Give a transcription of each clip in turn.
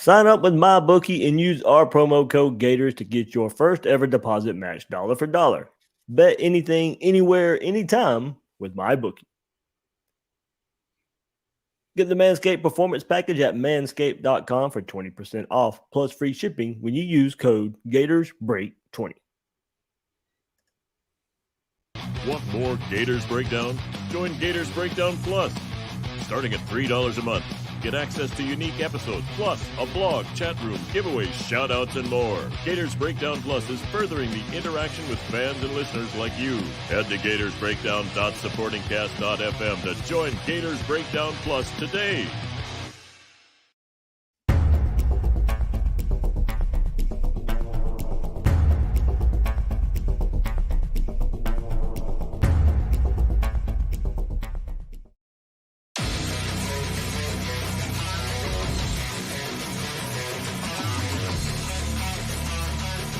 Sign up with MyBookie and use our promo code Gators to get your first ever deposit matched dollar for dollar. Bet anything, anywhere, anytime with MyBookie. Get the Manscaped Performance Package at manscaped.com for 20% off plus free shipping when you use code GatorsBreak20. Want more Gators Breakdown? Join Gators Breakdown Plus. Starting at $3 a month, get access to unique episodes, plus a blog, chat room, giveaways, shoutouts, and more. Gators Breakdown Plus is furthering the interaction with fans and listeners like you. Head to GatorsBreakdown.supportingcast.fm to join Gators Breakdown Plus today.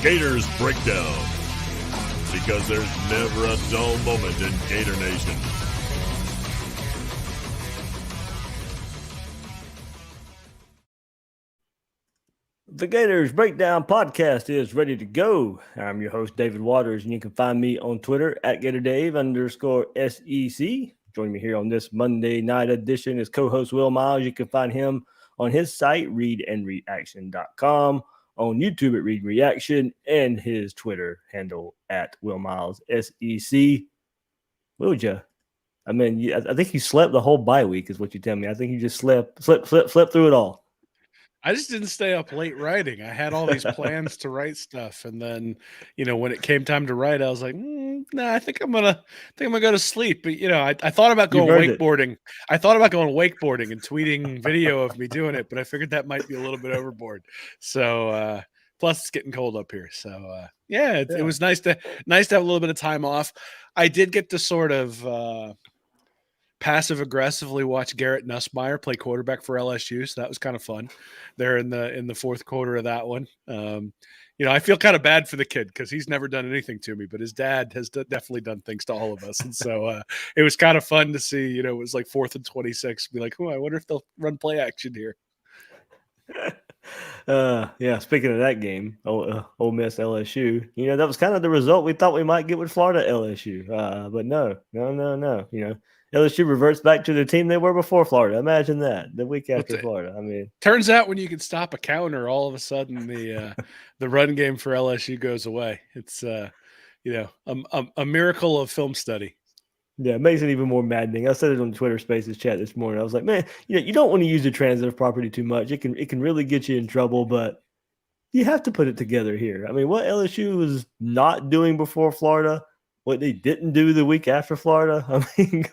Gators Breakdown, because there's never a dull moment in Gator Nation. The Gators Breakdown podcast is ready to go. I'm your host, David Waters, and you can find me on Twitter at GatorDave_SEC. Join me here on this Monday night edition is co-host Will Miles. You can find him on his site, readandreaction.com. On YouTube at Read Reaction, and his Twitter handle at Will Miles SEC. Will you? I mean, I think you slept the whole bye week, is what you tell me. I think you just slept through it all. I just didn't stay up late writing. I had all these plans to write stuff, and then, when it came time to write, I was like, "Nah, I think I'm gonna go to sleep." But I thought about going wakeboarding. I thought about going wakeboarding and tweeting video of me doing it, but I figured that might be a little bit overboard. So, plus it's getting cold up here. So, it was nice to have a little bit of time off. I did get to sort of passive aggressively watch Garrett Nussmeier play quarterback for LSU, so that was kind of fun. There in the fourth quarter of that one. I feel kind of bad for the kid because he's never done anything to me, but his dad has definitely done things to all of us, and so it was kind of fun to see. It was like 4th and 26. Be like, I wonder if they'll run play action here. Speaking of that game, Ole Miss LSU, that was kind of the result we thought we might get with Florida LSU, but no. LSU reverts back to the team they were before Florida. Imagine that, the week after Florida. I mean, turns out when you can stop a counter, all of a sudden the run game for LSU goes away. It's a miracle of film study. Yeah, it makes it even more maddening. I said it on the Twitter Spaces chat this morning. I was like, man, you don't want to use the transitive property too much. It can really get you in trouble, but you have to put it together here. I mean, what LSU was not doing before Florida, what they didn't do the week after Florida. I mean,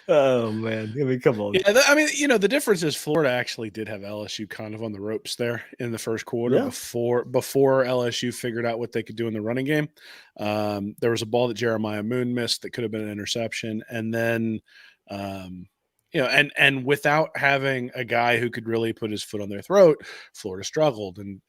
oh man, I mean, come on. Yeah, the difference is Florida actually did have LSU kind of on the ropes there in the first quarter before LSU figured out what they could do in the running game. There was a ball that Jeremiah Moon missed that could have been an interception, and then and without having a guy who could really put his foot on their throat, Florida struggled. And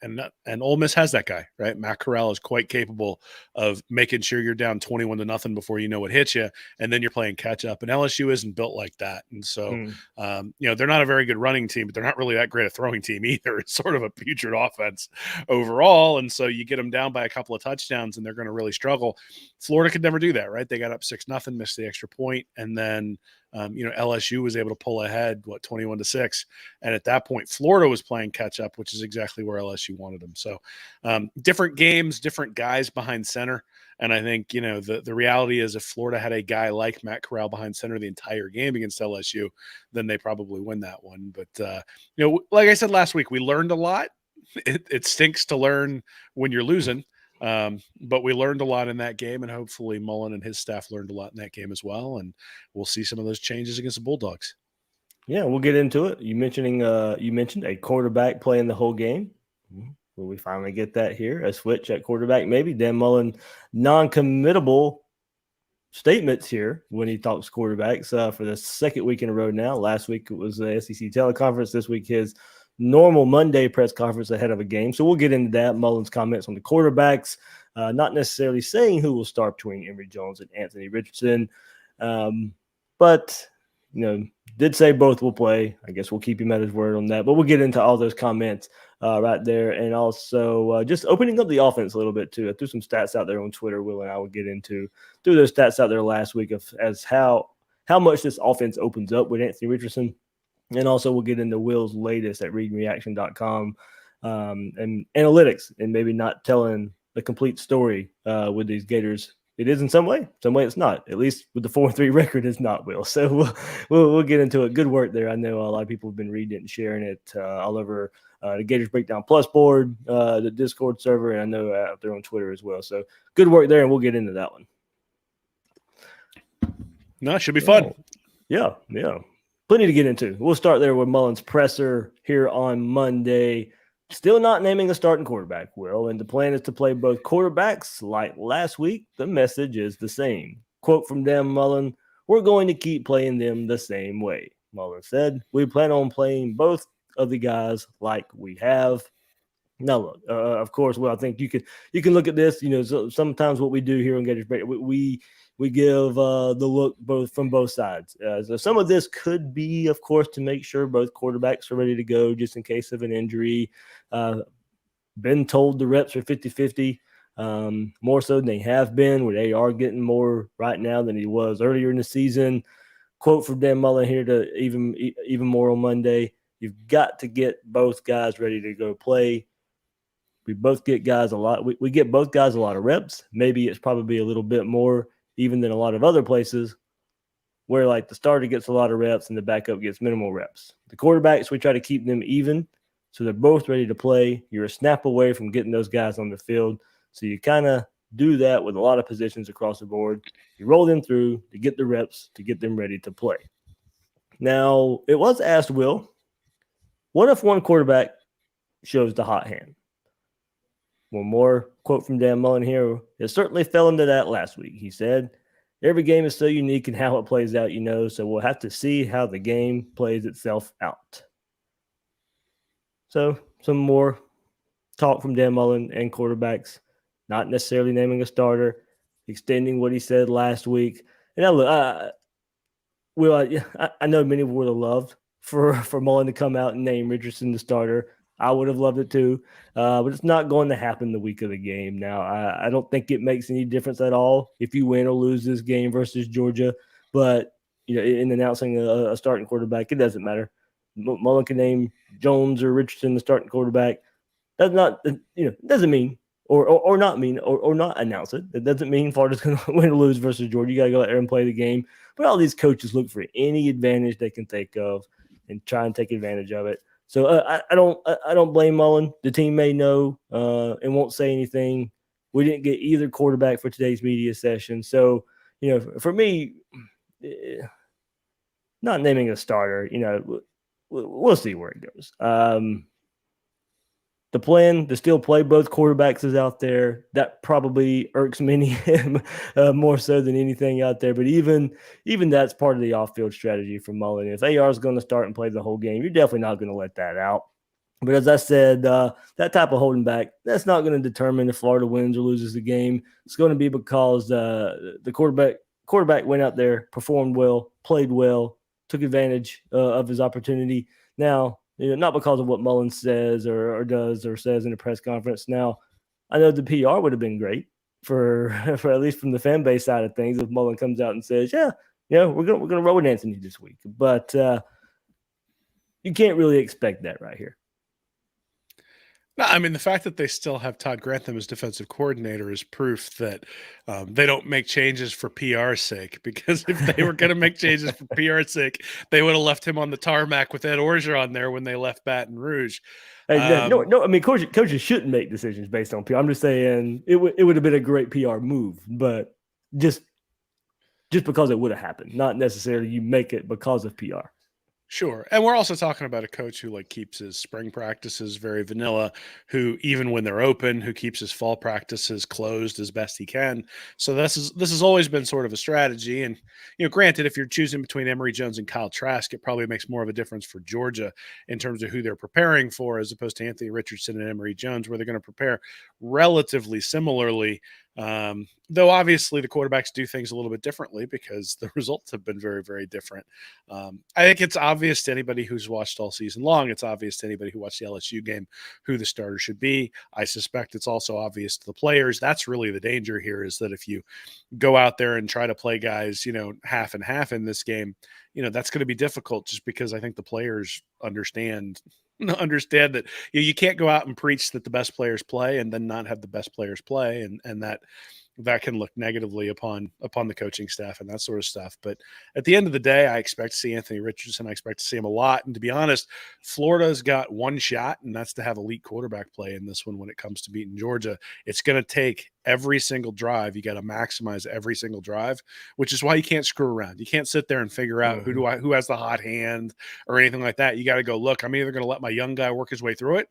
Ole Miss has that guy, right? Matt Corral is quite capable of making sure you're down 21-0 before you know what hits you, and then you're playing catch up. And LSU isn't built like that. And so, they're not a very good running team, but they're not really that great a throwing team either. It's sort of a putrid offense overall. And so you get them down by a couple of touchdowns, and they're going to really struggle. Florida could never do that, right? They got up 6-0, missed the extra point, and then LSU was able to pull ahead, 21-6. And at that point, Florida was playing catch up, which is exactly where LSU wanted them. So different games, different guys behind center. And I think, the reality is if Florida had a guy like Matt Corral behind center the entire game against LSU, then they probably win that one. But, like I said last week, we learned a lot. It stinks to learn when you're losing. But we learned a lot in that game, and hopefully Mullen and his staff learned a lot in that game as well. And we'll see some of those changes against the Bulldogs. Yeah, we'll get into it. You mentioned a quarterback playing the whole game. Will we finally get that here? A switch at quarterback, maybe. Dan Mullen, non-committable statements here when he talks quarterbacks for the second week in a row now. Last week it was the SEC teleconference. This week his normal Monday press conference ahead of a game. So we'll get into that. Mullen's comments on the quarterbacks, not necessarily saying who will start between Emory Jones and Anthony Richardson, but did say both will play. I guess we'll keep him at his word on that. But we'll get into all those comments right there. And also just opening up the offense a little bit too. I threw some stats out there on Twitter, Will and I will get into. Threw those stats out there last week as how much this offense opens up with Anthony Richardson. And also we'll get into Will's latest at readreaction.com and analytics, and maybe not telling the complete story with these Gators. It is in some way it's not. At least with the 4-3 record, it's not, Will. So we'll get into it. Good work there. I know a lot of people have been reading it and sharing it all over the Gators Breakdown Plus board, the Discord server, and I know out there on Twitter as well. So good work there, and we'll get into that one. No, it should be fun. Yeah. Plenty to get into. We'll start there with Mullen's presser here on Monday. Still not naming a starting quarterback, Will, and the plan is to play both quarterbacks like last week. The message is the same. Quote from Dan Mullen, "We're going to keep playing them the same way." Mullen said, "We plan on playing both of the guys like we have." Now, look, of course, well, I think you can look at this. So sometimes what we do here on Gators Breakdown, we give the look from both sides. So some of this could be, of course, to make sure both quarterbacks are ready to go just in case of an injury. Been told the reps are 50-50, more so than they have been, where they are getting more right now than he was earlier in the season. Quote from Dan Mullen here to even more on Monday. "You've got to get both guys ready to go play. We both get guys a lot. We get both guys a lot of reps. Maybe it's probably a little bit more even than a lot of other places where like the starter gets a lot of reps and the backup gets minimal reps. The quarterbacks, we try to keep them even so they're both ready to play. You're a snap away from getting those guys on the field. So you kind of do that with a lot of positions across the board. You roll them through to get the reps to get them ready to play." Now, it was asked, Will, what if one quarterback shows the hot hand? One more quote from Dan Mullen here. "It certainly fell into that last week." He said, "Every game is so unique in how it plays out, so we'll have to see how the game plays itself out." So some more talk from Dan Mullen and quarterbacks, not necessarily naming a starter, extending what he said last week. And now, look, I know many would have loved for Mullen to come out and name Richardson the starter. I would have loved it too, but it's not going to happen the week of the game. Now, I don't think it makes any difference at all if you win or lose this game versus Georgia. But in announcing a starting quarterback, it doesn't matter. Mullen can name Jones or Richardson the starting quarterback. That's not, doesn't mean or not mean or not announce it. It doesn't mean Florida's going to win or lose versus Georgia. You got to go out there and play the game. But all these coaches look for any advantage they can think of and try and take advantage of it. So I don't blame Mullen. The team may know and won't say anything. We didn't get either quarterback for today's media session. So, for me, not naming a starter, we'll see where it goes. The plan to still play both quarterbacks is out there. That probably irks many more so than anything out there. But even that's part of the off-field strategy for Mullen. If AR is going to start and play the whole game, you're definitely not going to let that out. But as I said, that type of holding back, that's not going to determine if Florida wins or loses the game. It's going to be because the quarterback went out there, performed well, played well, took advantage of his opportunity. Now, not because of what Mullen says or does or says in a press conference. Now, I know the PR would have been great for at least from the fan base side of things if Mullen comes out and says, we're gonna roll with Anthony this week. But you can't really expect that right here. No, I mean, the fact that they still have Todd Grantham as defensive coordinator is proof that they don't make changes for PR's sake, because if they were going to make changes for PR's sake, they would have left him on the tarmac with Ed Orgeron there when they left Baton Rouge. Hey, no, I mean, coaches shouldn't make decisions based on PR. I'm just saying it would have been a great PR move, but just because it would have happened, not necessarily you make it because of PR. Sure. And we're also talking about a coach who keeps his spring practices very vanilla, who even when they're open, who keeps his fall practices closed as best he can. So this has always been sort of a strategy. And, granted, if you're choosing between Emory Jones and Kyle Trask, it probably makes more of a difference for Georgia in terms of who they're preparing for, as opposed to Anthony Richardson and Emory Jones, where they're going to prepare relatively similarly. Though obviously the quarterbacks do things a little bit differently because the results have been very, very different. I think it's obvious to anybody who's watched all season long. It's obvious to anybody who watched the LSU game who the starter should be. I suspect it's also obvious to the players. That's really the danger here, is that if you go out there and try to play guys, half and half in this game, that's going to be difficult, just because I think the players understand that you can't go out and preach that the best players play and then not have the best players play, and that can look negatively upon the coaching staff and that sort of stuff. But at the end of the day, I expect to see Anthony Richardson. I expect to see him a lot. And to be honest, Florida's got one shot, and that's to have elite quarterback play in this one when it comes to beating Georgia. It's going to take every single drive. You got to maximize every single drive, which is why you can't screw around. You can't sit there and figure out who has the hot hand or anything like that. You got to go, look, I'm either going to let my young guy work his way through it,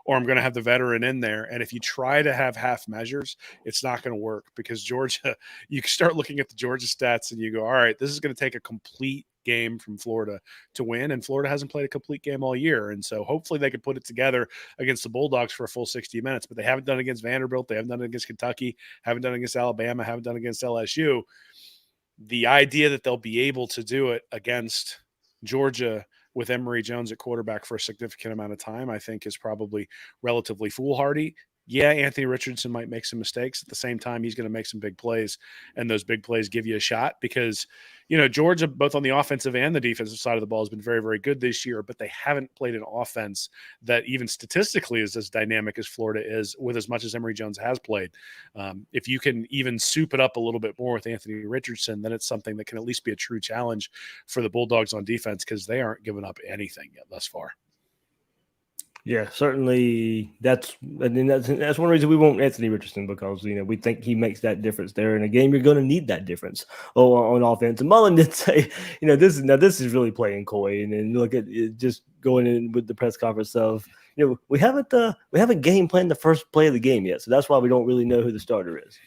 or I'm going to have the veteran in there. And if you try to have half measures, it's not going to work, because Georgia, you start looking at the Georgia stats and you go, all right, this is going to take a complete game from Florida to win. And Florida hasn't played a complete game all year. And so hopefully they can put it together against the Bulldogs for a full 60 minutes, but they haven't done it against Vanderbilt. They haven't done it against Kentucky, haven't done it against Alabama, haven't done it against LSU. The idea that they'll be able to do it against Georgia with Emory Jones at quarterback for a significant amount of time, I think is probably relatively foolhardy. Yeah, Anthony Richardson might make some mistakes. At the same time, he's going to make some big plays, and those big plays give you a shot, because, Georgia, both on the offensive and the defensive side of the ball, has been very, very good this year, but they haven't played an offense that even statistically is as dynamic as Florida is, with as much as Emory Jones has played. If you can even soup it up a little bit more with Anthony Richardson, then it's something that can at least be a true challenge for the Bulldogs on defense, because they aren't giving up anything yet thus far. Yeah, certainly. That's one reason we want Anthony Richardson, because we think he makes that difference there in a game. You're going to need that difference on offense. And Mullen did say, this is really playing coy, and look at it, just going in with the press conference of, we haven't game planned the first play of the game yet, so that's why we don't really know who the starter is.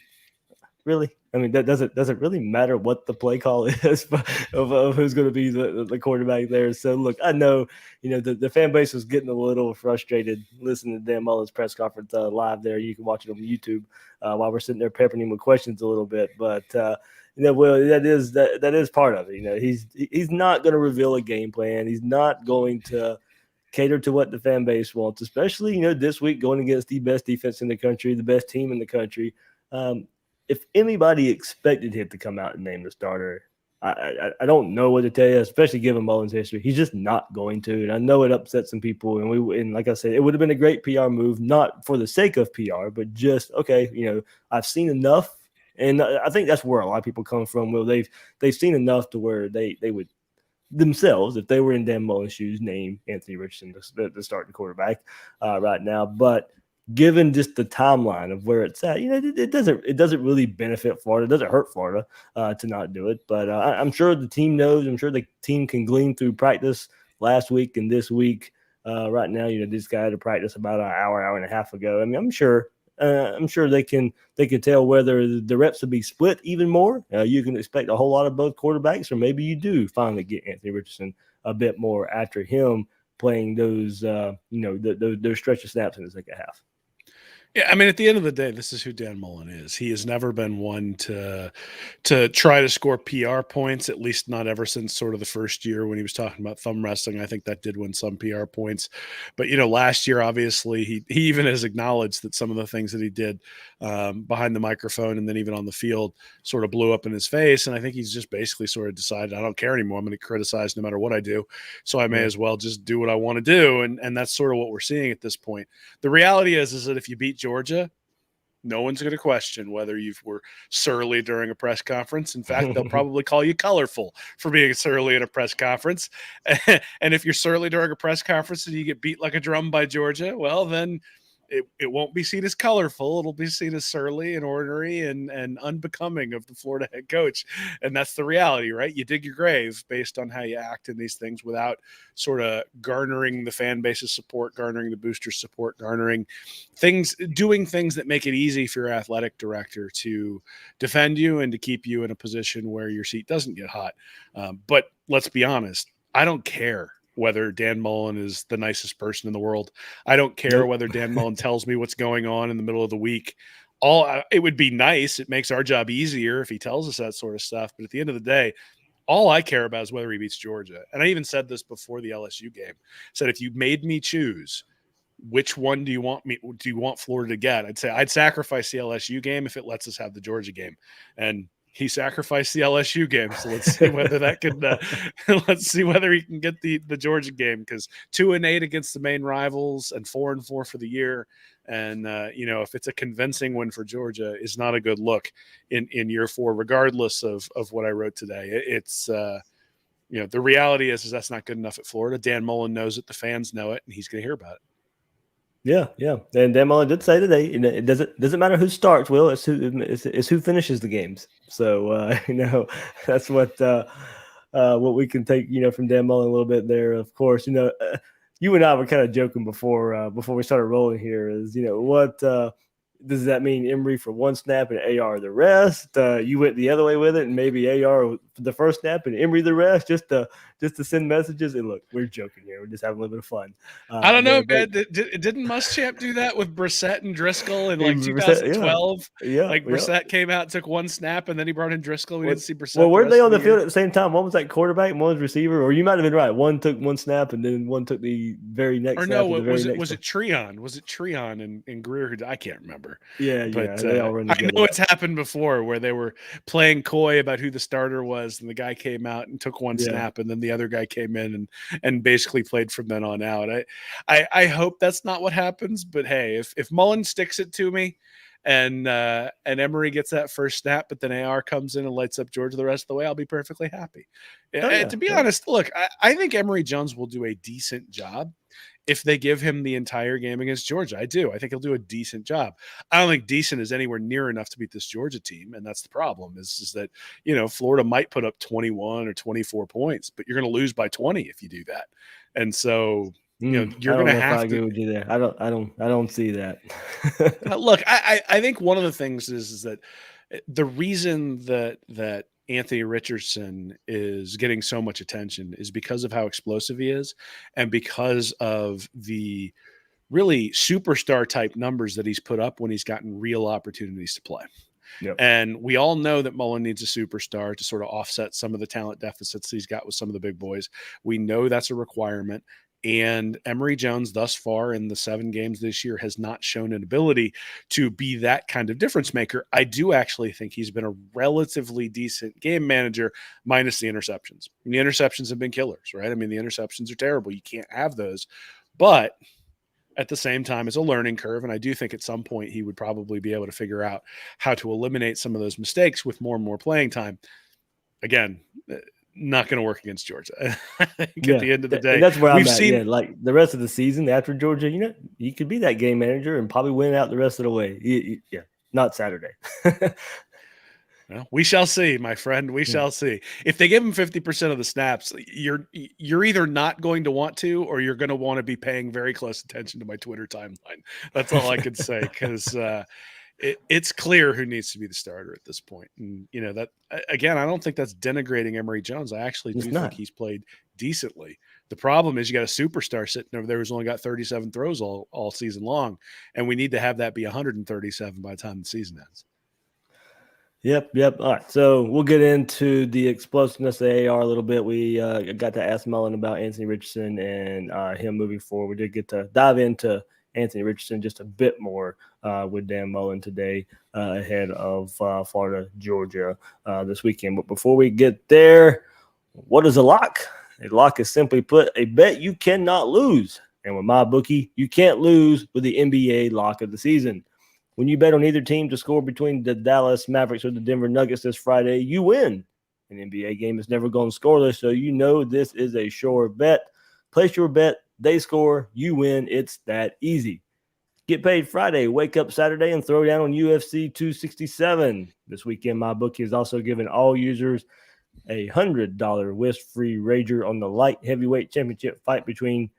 Really? I mean, does it really matter what the play call is of who's going to be the quarterback there? So, look, I know, the fan base was getting a little frustrated listening to Dan Mullen's press conference live there. You can watch it on YouTube while we're sitting there peppering him with questions a little bit. But, well, that is part of it. He's not going to reveal a game plan. He's not going to cater to what the fan base wants, especially, this week going against the best defense in the country, the best team in the country. If anybody expected him to come out and name the starter, I don't know what to tell you, especially given Mullen's history. He's just not going to. And I know it upset some people. And like I said, it would have been a great PR move, not for the sake of PR, but just, okay, I've seen enough. And I think that's where a lot of people come from. Well, they've seen enough to where they would themselves, if they were in Dan Mullen's shoes, name Anthony Richardson to start the quarterback right now. But given just the timeline of where it's at, it doesn't really benefit Florida. It doesn't hurt Florida to not do it. But I'm sure the team knows. I'm sure the team can glean through practice last week and this week. Right now, this guy had to practice about an hour and a half ago. I mean, I'm sure they can tell whether the reps will be split even more. You can expect a whole lot of both quarterbacks, or maybe you do finally get Anthony Richardson a bit more after him playing those those stretch of snaps in the second half. Yeah, I mean, at the end of the day, this is who Dan Mullen is. He has never been one to try to score PR points, at least not ever since sort of the first year when he was talking about thumb wrestling. I think that did win some PR points. But, last year, obviously, he even has acknowledged that some of the things that he did behind the microphone and then even on the field sort of blew up in his face. And I think he's just basically sort of decided, I don't care anymore. I'm going to criticize no matter what I do. So I may as well just do what I want to do. And that's sort of what we're seeing at this point. The reality is that if you beat Georgia, no one's going to question whether you were surly during a press conference. In fact, they'll probably call you colorful for being surly at a press conference. And if you're surly during a press conference and you get beat like a drum by Georgia, well, then it won't be seen as colorful. It'll be seen as surly and ornery and unbecoming of the Florida head coach. And that's the reality, right? You dig your grave based on how you act in these things without sort of garnering the fan base's support, garnering the boosters' support, doing things that make it easy for your athletic director to defend you and to keep you in a position where your seat doesn't get hot. But let's be honest, I don't care whether Dan Mullen is the nicest person in the world. I don't care whether Dan Mullen tells me what's going on in the middle of the week. it would be nice. It makes our job easier if he tells us that sort of stuff. But at the end of the day, all I care about is whether he beats Georgia. And I even said this before the LSU game. I said, if you made me choose, which one do you want Florida to get? I'd say I'd sacrifice the LSU game if it lets us have the Georgia game. And he sacrificed the LSU game. So let's see whether that can let's see whether he can get the Georgia game, because 2-8 against the main rivals and 4-4 for the year. And if it's a convincing win for Georgia, is not a good look in year 4, regardless of what I wrote today. It's the reality is that's not good enough at Florida. Dan Mullen knows it, the fans know it, and he's going to hear about it. Yeah. And Dan Mullen did say today, it doesn't matter who starts, Will. It's who finishes the games. So that's what we can take from Dan Mullen a little bit there. Of course, you and I were kind of joking before we started rolling here. Is what does that mean? Emory for one snap and AR the rest? You went the other way with it, and maybe AR for the first snap and Emory the rest, just to send messages. And look, we're joking here. We're just having a little bit of fun. I don't know, man. Didn't Muschamp do that with Brissett and Driscoll in 2012? Yeah. Brissett came out, took one snap, and then he brought in Driscoll. We didn't see Brissett. Well, weren't they on the field at the same time? One was like quarterback, one was receiver, or you might have been right. One took one snap, and then one took the very next. Or no, was it Treon? Was it Treon and Greer? I can't remember. Yeah, but they all run together. I know it's happened before where they were playing coy about who the starter was, and the guy came out and took one snap, and then the other guy came in and basically played from then on out. I hope that's not what happens, but hey, if Mullen sticks it to me and Emory gets that first snap, but then AR comes in and lights up Georgia the rest of the way, I'll be perfectly happy. To be honest, look, I think Emory Jones will do a decent job if they give him the entire game against Georgia. I do. I think he'll do a decent job. I don't think decent is anywhere near enough to beat this Georgia team, and that's the problem. Is that Florida might put up 21 or 24 points, but you're going to lose by 20 if you do that. And so you're going to have to. I agree with you there. I don't see that. Look, I think one of the things is that the reason that Anthony Richardson is getting so much attention is because of how explosive he is, and because of the really superstar type numbers that he's put up when he's gotten real opportunities to play. Yep. And we all know that Mullen needs a superstar to sort of offset some of the talent deficits he's got with some of the big boys. We know that's a requirement. And Emory Jones thus far in the 7 games this year has not shown an ability to be that kind of difference maker. I do actually think he's been a relatively decent game manager, minus the interceptions. And the interceptions have been killers, right? I mean, the interceptions are terrible. You can't have those. But at the same time, it's a learning curve. And I do think at some point he would probably be able to figure out how to eliminate some of those mistakes with more and more playing time. Again, not going to work against Georgia. I think at the end of the day, that's where I'm at. Yeah, like the rest of the season after Georgia, he could be that game manager and probably win out the rest of the way. Not Saturday. Well, we shall see, my friend. We shall see. If they give him 50% of the snaps, you're either not going to want to, or you're going to want to be paying very close attention to my Twitter timeline. That's all I can say, because it's clear who needs to be the starter at this point. And that again, I don't think that's denigrating Emory Jones. I actually do think he's played decently. The problem is you got a superstar sitting over there who's only got 37 throws all season long, and we need to have that be 137 by the time the season ends. Yep. All right, so we'll get into the explosiveness of AR a little bit. We got to ask Mullen about Anthony Richardson and him moving forward. We did get to dive into Anthony Richardson just a bit more with Dan Mullen today ahead of Florida, Georgia this weekend. But before we get there, what is a lock? A lock is simply put a bet you cannot lose. And with MyBookie, you can't lose with the NBA lock of the season. When you bet on either team to score between the Dallas Mavericks or the Denver Nuggets this Friday, you win. An NBA game has never gone scoreless, so this is a sure bet. Place your bet, they score, you win. It's that easy. Get paid Friday, wake up Saturday, and throw down on UFC 267. This weekend, MyBookie is also giving all users a $100 risk-free wager on the light heavyweight championship fight between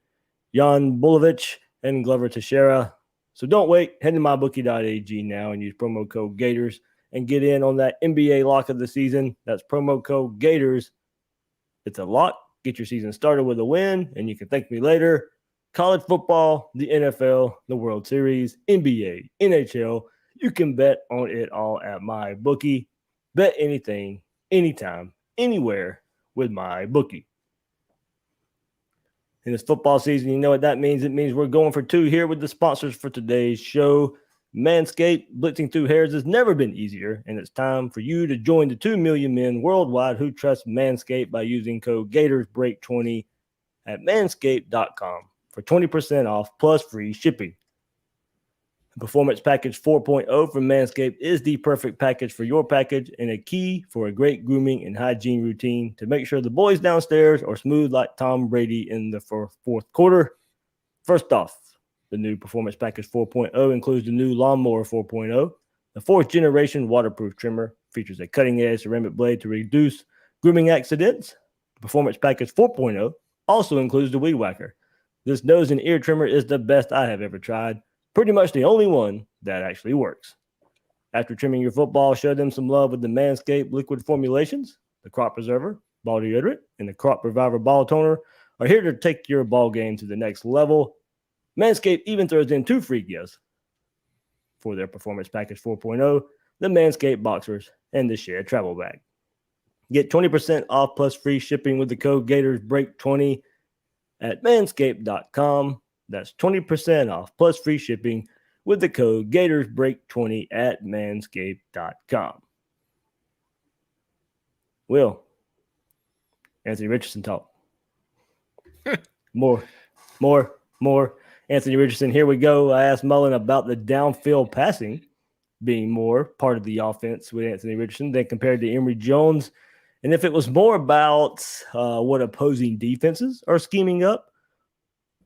Jan Blachowicz and Glover Teixeira. So don't wait. Head to mybookie.ag now and use promo code Gators and get in on that NBA lock of the season. That's promo code Gators. It's a lock. Get your season started with a win, and you can thank me later. College football, the NFL, the World Series, NBA, NHL, You can bet on it all at my bookie. Bet anything, anytime, anywhere with my bookie. In this football season, you know what that means? It means we're going for two here with the sponsors for today's show. Manscaped, blitzing through hairs has never been easier, and it's time for you to join the 2 million men worldwide who trust Manscaped by using code GatorsBreak20 at manscaped.com for 20% off plus free shipping. Performance Package 4.0 from Manscaped is the perfect package for your package and a key for a great grooming and hygiene routine to make sure the boys downstairs are smooth like Tom Brady in the fourth quarter. First off, the new Performance Package 4.0 includes the new Lawnmower 4.0. The fourth generation waterproof trimmer features a cutting-edge ceramic blade to reduce grooming accidents. The Performance Package 4.0 also includes the Weed Whacker. This nose and ear trimmer is the best I have ever tried. Pretty much the only one that actually works. After trimming your football, show them some love with the Manscaped liquid formulations. The Crop Preserver, Ball Deodorant, and the Crop Reviver Ball Toner are here to take your ball game to the next level. Manscaped even throws in 2 free gifts for their Performance Package 4.0, the Manscaped Boxers, and the Shed Travel Bag. Get 20% off plus free shipping with the code GatorsBreak20 at manscaped.com. That's 20% off plus free shipping with the code GatorsBreak20 at manscaped.com. Will, Anthony Richardson talk. More. Anthony Richardson, here we go. I asked Mullen about the downfield passing being more part of the offense with Anthony Richardson than compared to Emory Jones, and if it was more about what opposing defenses are scheming up,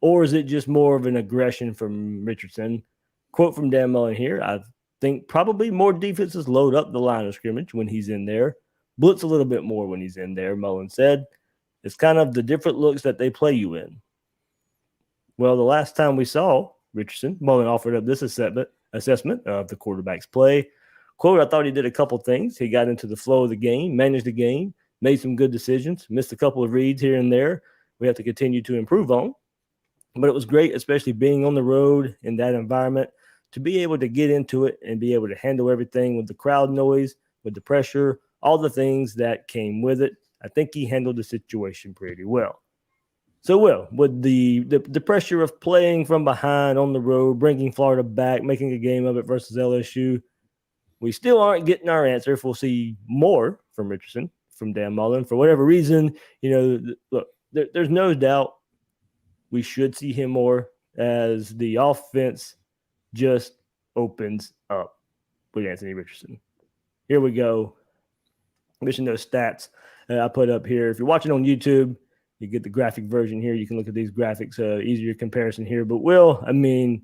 or is it just more of an aggression from Richardson? Quote from Dan Mullen here, I think probably more defenses load up the line of scrimmage when he's in there. Blitz a little bit more when he's in there, Mullen said. It's kind of the different looks that they play you in. Well, the last time we saw Richardson, Mullen offered up this assessment of the quarterback's play. Quote, I thought he did a couple things. He got into the flow of the game, managed the game, made some good decisions, missed a couple of reads here and there. We have to continue to improve on. But it was great, especially being on the road in that environment, to be able to get into it and be able to handle everything with the crowd noise, with the pressure, all the things that came with it. I think he handled the situation pretty well. So, Will, with the pressure of playing from behind on the road, bringing Florida back, making a game of it versus LSU, we still aren't getting our answer if we'll see more from Richardson, from Dan Mullen. For whatever reason, look, there's no doubt we should see him more as the offense just opens up with Anthony Richardson. Here we go. Mention those stats I put up here. If you're watching on YouTube, you get the graphic version here. You can look at these graphics, easier comparison here. But, Will, I mean,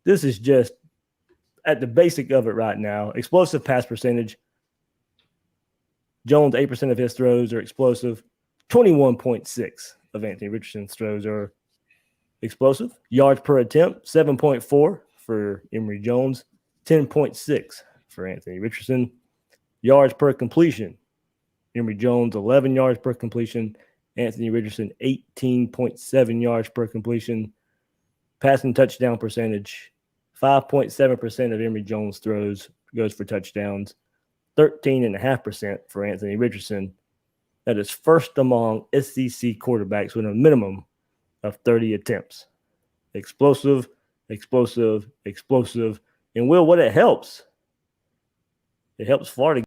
this is just at the basic of it right now. Explosive pass percentage. Jones, 8% of his throws are explosive. 21.6 of Anthony Richardson's throws are explosive. Yards per attempt, 7.4 for Emory Jones, 10.6 for Anthony Richardson. Yards per completion. Emory Jones, 11 yards per completion. Anthony Richardson, 18.7 yards per completion. Passing touchdown percentage, 5.7% of Emory Jones throws goes for touchdowns, 13.5% for Anthony Richardson. That is first among SEC quarterbacks with a minimum of 30 attempts. Explosive. And, Will, what it helps Florida.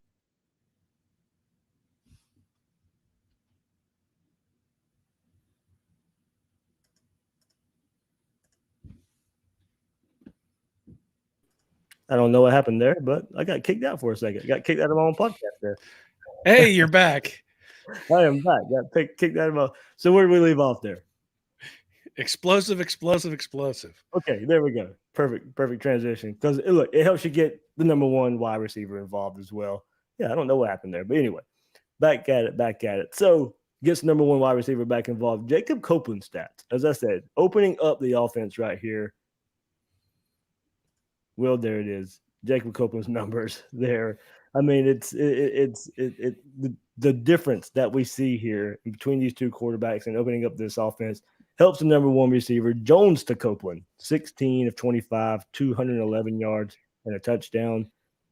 I don't know what happened there, but I got kicked out for a second. I got kicked out of my own podcast there. Hey, you're back. I am back. Got kicked out of my. So where did we leave off there? Explosive. Okay, there we go. Perfect transition. Because look, it helps you get the number one wide receiver involved as well. Yeah, I don't know what happened there, but anyway, back at it. So gets number one wide receiver back involved. Jacob Copeland stats, as I said, opening up the offense right here. Well, there it is. Jacob Copeland's numbers there. I mean, it's the difference that we see here between these two quarterbacks and opening up this offense helps the number one receiver, Jones to Copeland, 16 of 25, 211 yards, and a touchdown.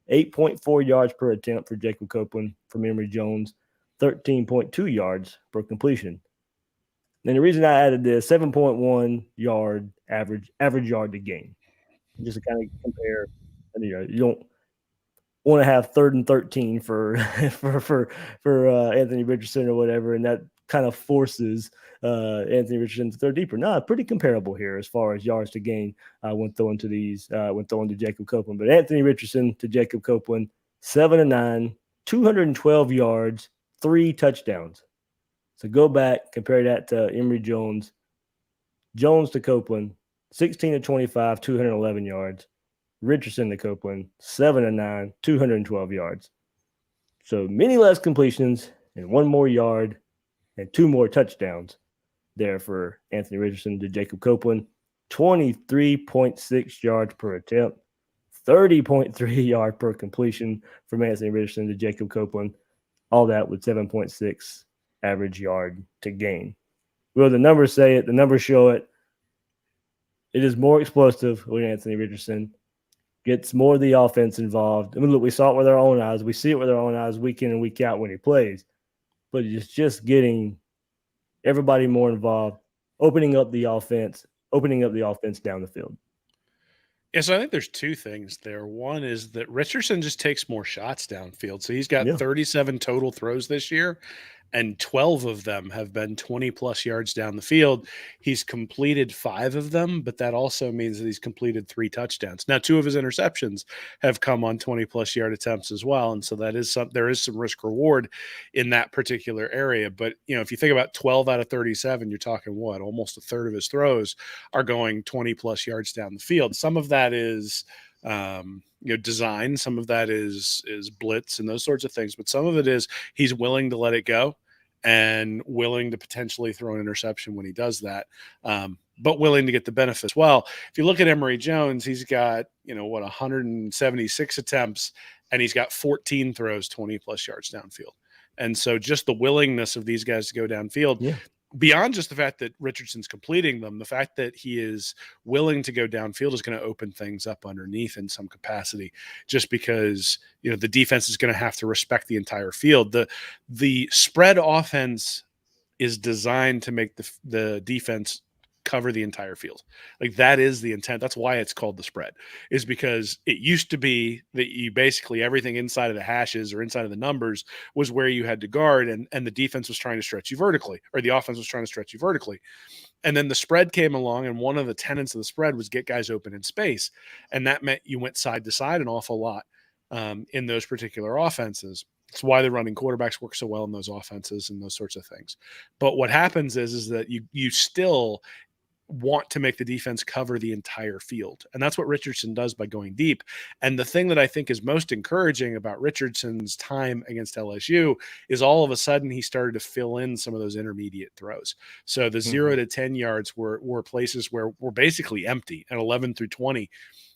8.4 yards per attempt for Jacob Copeland from Emory Jones, 13.2 yards per completion. And the reason I added this, 7.1 yard average yard to gain. Just to kind of compare, you don't want to have 3rd and 13 for Anthony Richardson or whatever, and that kind of forces Anthony Richardson to throw deeper. No, pretty comparable here as far as yards to gain when throwing to Jacob Copeland. But Anthony Richardson to Jacob Copeland, 7-9, 212 yards, 3 touchdowns. So go back, compare that to Emory Jones. Jones to Copeland, 16-25, 211 yards. Richardson to Copeland, 7-9, 212 yards. So many less completions and 1 more yard and 2 more touchdowns there for Anthony Richardson to Jacob Copeland. 23.6 yards per attempt, 30.3 yard per completion from Anthony Richardson to Jacob Copeland. All that with 7.6 average yard to gain. Well, the numbers say it. The numbers show it. It is more explosive with Anthony Richardson. Gets more of the offense involved. I mean, look, we saw it with our own eyes. We see it with our own eyes week in and week out when he plays. But it's just getting everybody more involved, opening up the offense down the field. Yeah, so I think there's 2 things there. One is that Richardson just takes more shots downfield. So he's got 37 total throws this year, and 12 of them have been 20-plus yards down the field. He's completed 5 of them, but that also means that he's completed 3 touchdowns. Now, 2 of his interceptions have come on 20-plus yard attempts as well, and so there is some risk reward in that particular area. But, if you think about 12 out of 37, you're talking what? Almost a third of his throws are going 20-plus yards down the field. Some of that is design. Some of that is blitz and those sorts of things. But some of it is he's willing to let it go and willing to potentially throw an interception when he does that, but willing to get the benefits. Well, if you look at Emory Jones, he's got, 176 attempts, and he's got 14 throws, 20-plus yards downfield. And so just the willingness of these guys to go downfield, beyond just the fact that Richardson's completing them, the fact that he is willing to go downfield is going to open things up underneath in some capacity, just because, the defense is going to have to respect the entire field. The spread offense is designed to make the defense cover the entire field. Like, that is the intent. That's why it's called the spread, is because it used to be that you basically everything inside of the hashes or inside of the numbers was where you had to guard, and the defense was trying to stretch you vertically, or the offense was trying to stretch you vertically. And then the spread came along, and one of the tenets of the spread was get guys open in space. And that meant you went side to side an awful lot in those particular offenses. It's why the running quarterbacks work so well in those offenses and those sorts of things. But what happens is that you still want to make the defense cover the entire field. And that's what Richardson does by going deep. And the thing that I think is most encouraging about Richardson's time against LSU is all of a sudden he started to fill in some of those intermediate throws. So the 0 to 10 yards were places where we're basically empty, and 11 through 20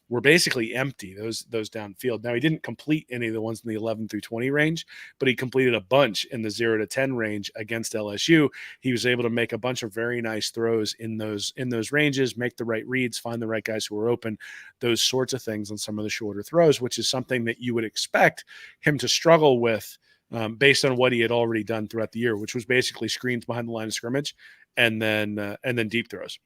were basically empty, those downfield. Now, he didn't complete any of the ones in the 11 through 20 range, but he completed a bunch in the 0 to 10 range against LSU. He was able to make a bunch of very nice throws in those ranges, make the right reads, find the right guys who were open, those sorts of things on some of the shorter throws, which is something that you would expect him to struggle with based on what he had already done throughout the year, which was basically screens behind the line of scrimmage and then deep throws.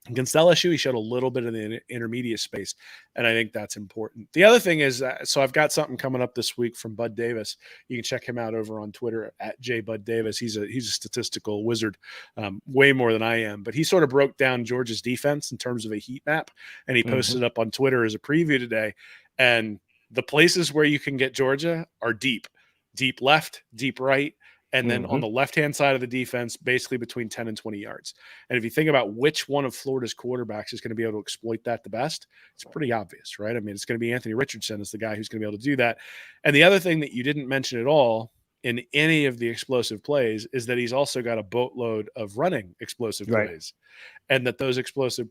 Against LSU, he showed a little bit of the intermediate space, and I think that's important. The other thing is, so I've got something coming up this week from Bud Davis. You can check him out over on Twitter at JBudDavis. He's a statistical wizard, way more than I am. But he sort of broke down Georgia's defense in terms of a heat map, and he posted it up on Twitter as a preview today. And the places where you can get Georgia are deep left, deep right. And then on the left-hand side of the defense, basically between 10 and 20 yards. And if you think about which one of Florida's quarterbacks is going to be able to exploit that the best, it's pretty obvious, right? I mean, it's going to be Anthony Richardson is the guy who's going to be able to do that. And the other thing that you didn't mention at all in any of the explosive plays is that he's also got a boatload of running explosive plays. And that those explosive,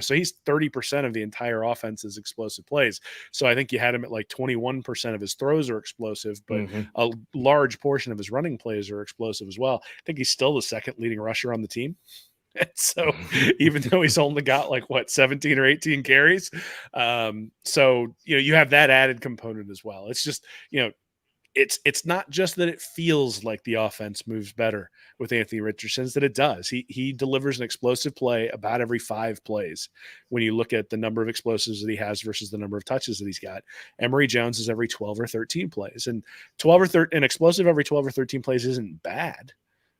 so he's 30% of the entire offense's explosive plays. So I think you had him at like 21% of his throws are explosive, but a large portion of his running plays are explosive as well. I think he's still the second leading rusher on the team. And so even though he's only got like 17 or 18 carries. So, you have that added component as well. It's just, it's not just that it feels like the offense moves better with Anthony Richardson, it's that it does. He delivers an explosive play about every 5 plays. When you look at the number of explosives that he has versus the number of touches that he's got, Emory Jones is every 12 or 13 plays, and an explosive every 12 or 13 plays isn't bad,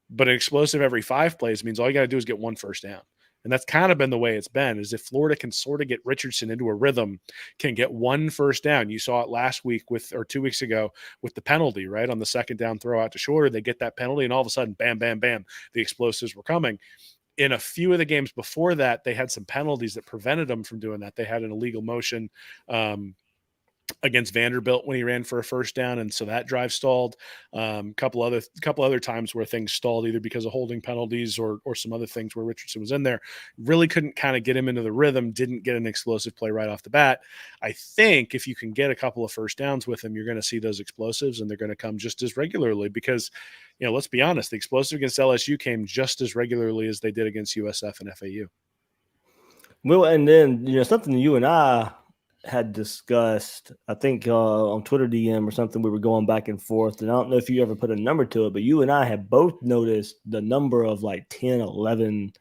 but an explosive every 5 plays means all you got to do is get 1 first down. And that's kind of been the way it's been, is if Florida can sort of get Richardson into a rhythm, can get 1 first down. You saw it last week or 2 weeks ago with the penalty, right? On the second down throw out to shorter, they get that penalty, and all of a sudden, bam, bam, bam, the explosives were coming. In a few of the games before that, they had some penalties that prevented them from doing that. They had an illegal motion against Vanderbilt when he ran for a first down, and so that drive stalled. Couple other times where things stalled, either because of holding penalties or some other things where Richardson was in there. Really couldn't kind of get him into the rhythm, didn't get an explosive play right off the bat. I think if you can get a couple of first downs with him, you're going to see those explosives, and they're going to come just as regularly because, let's be honest, the explosive against LSU came just as regularly as they did against USF and FAU. Well, and then, something you and I had discussed, I think on Twitter DM or something, we were going back and forth, and I don't know if you ever put a number to it, but you and I have both noticed the number of 10, 11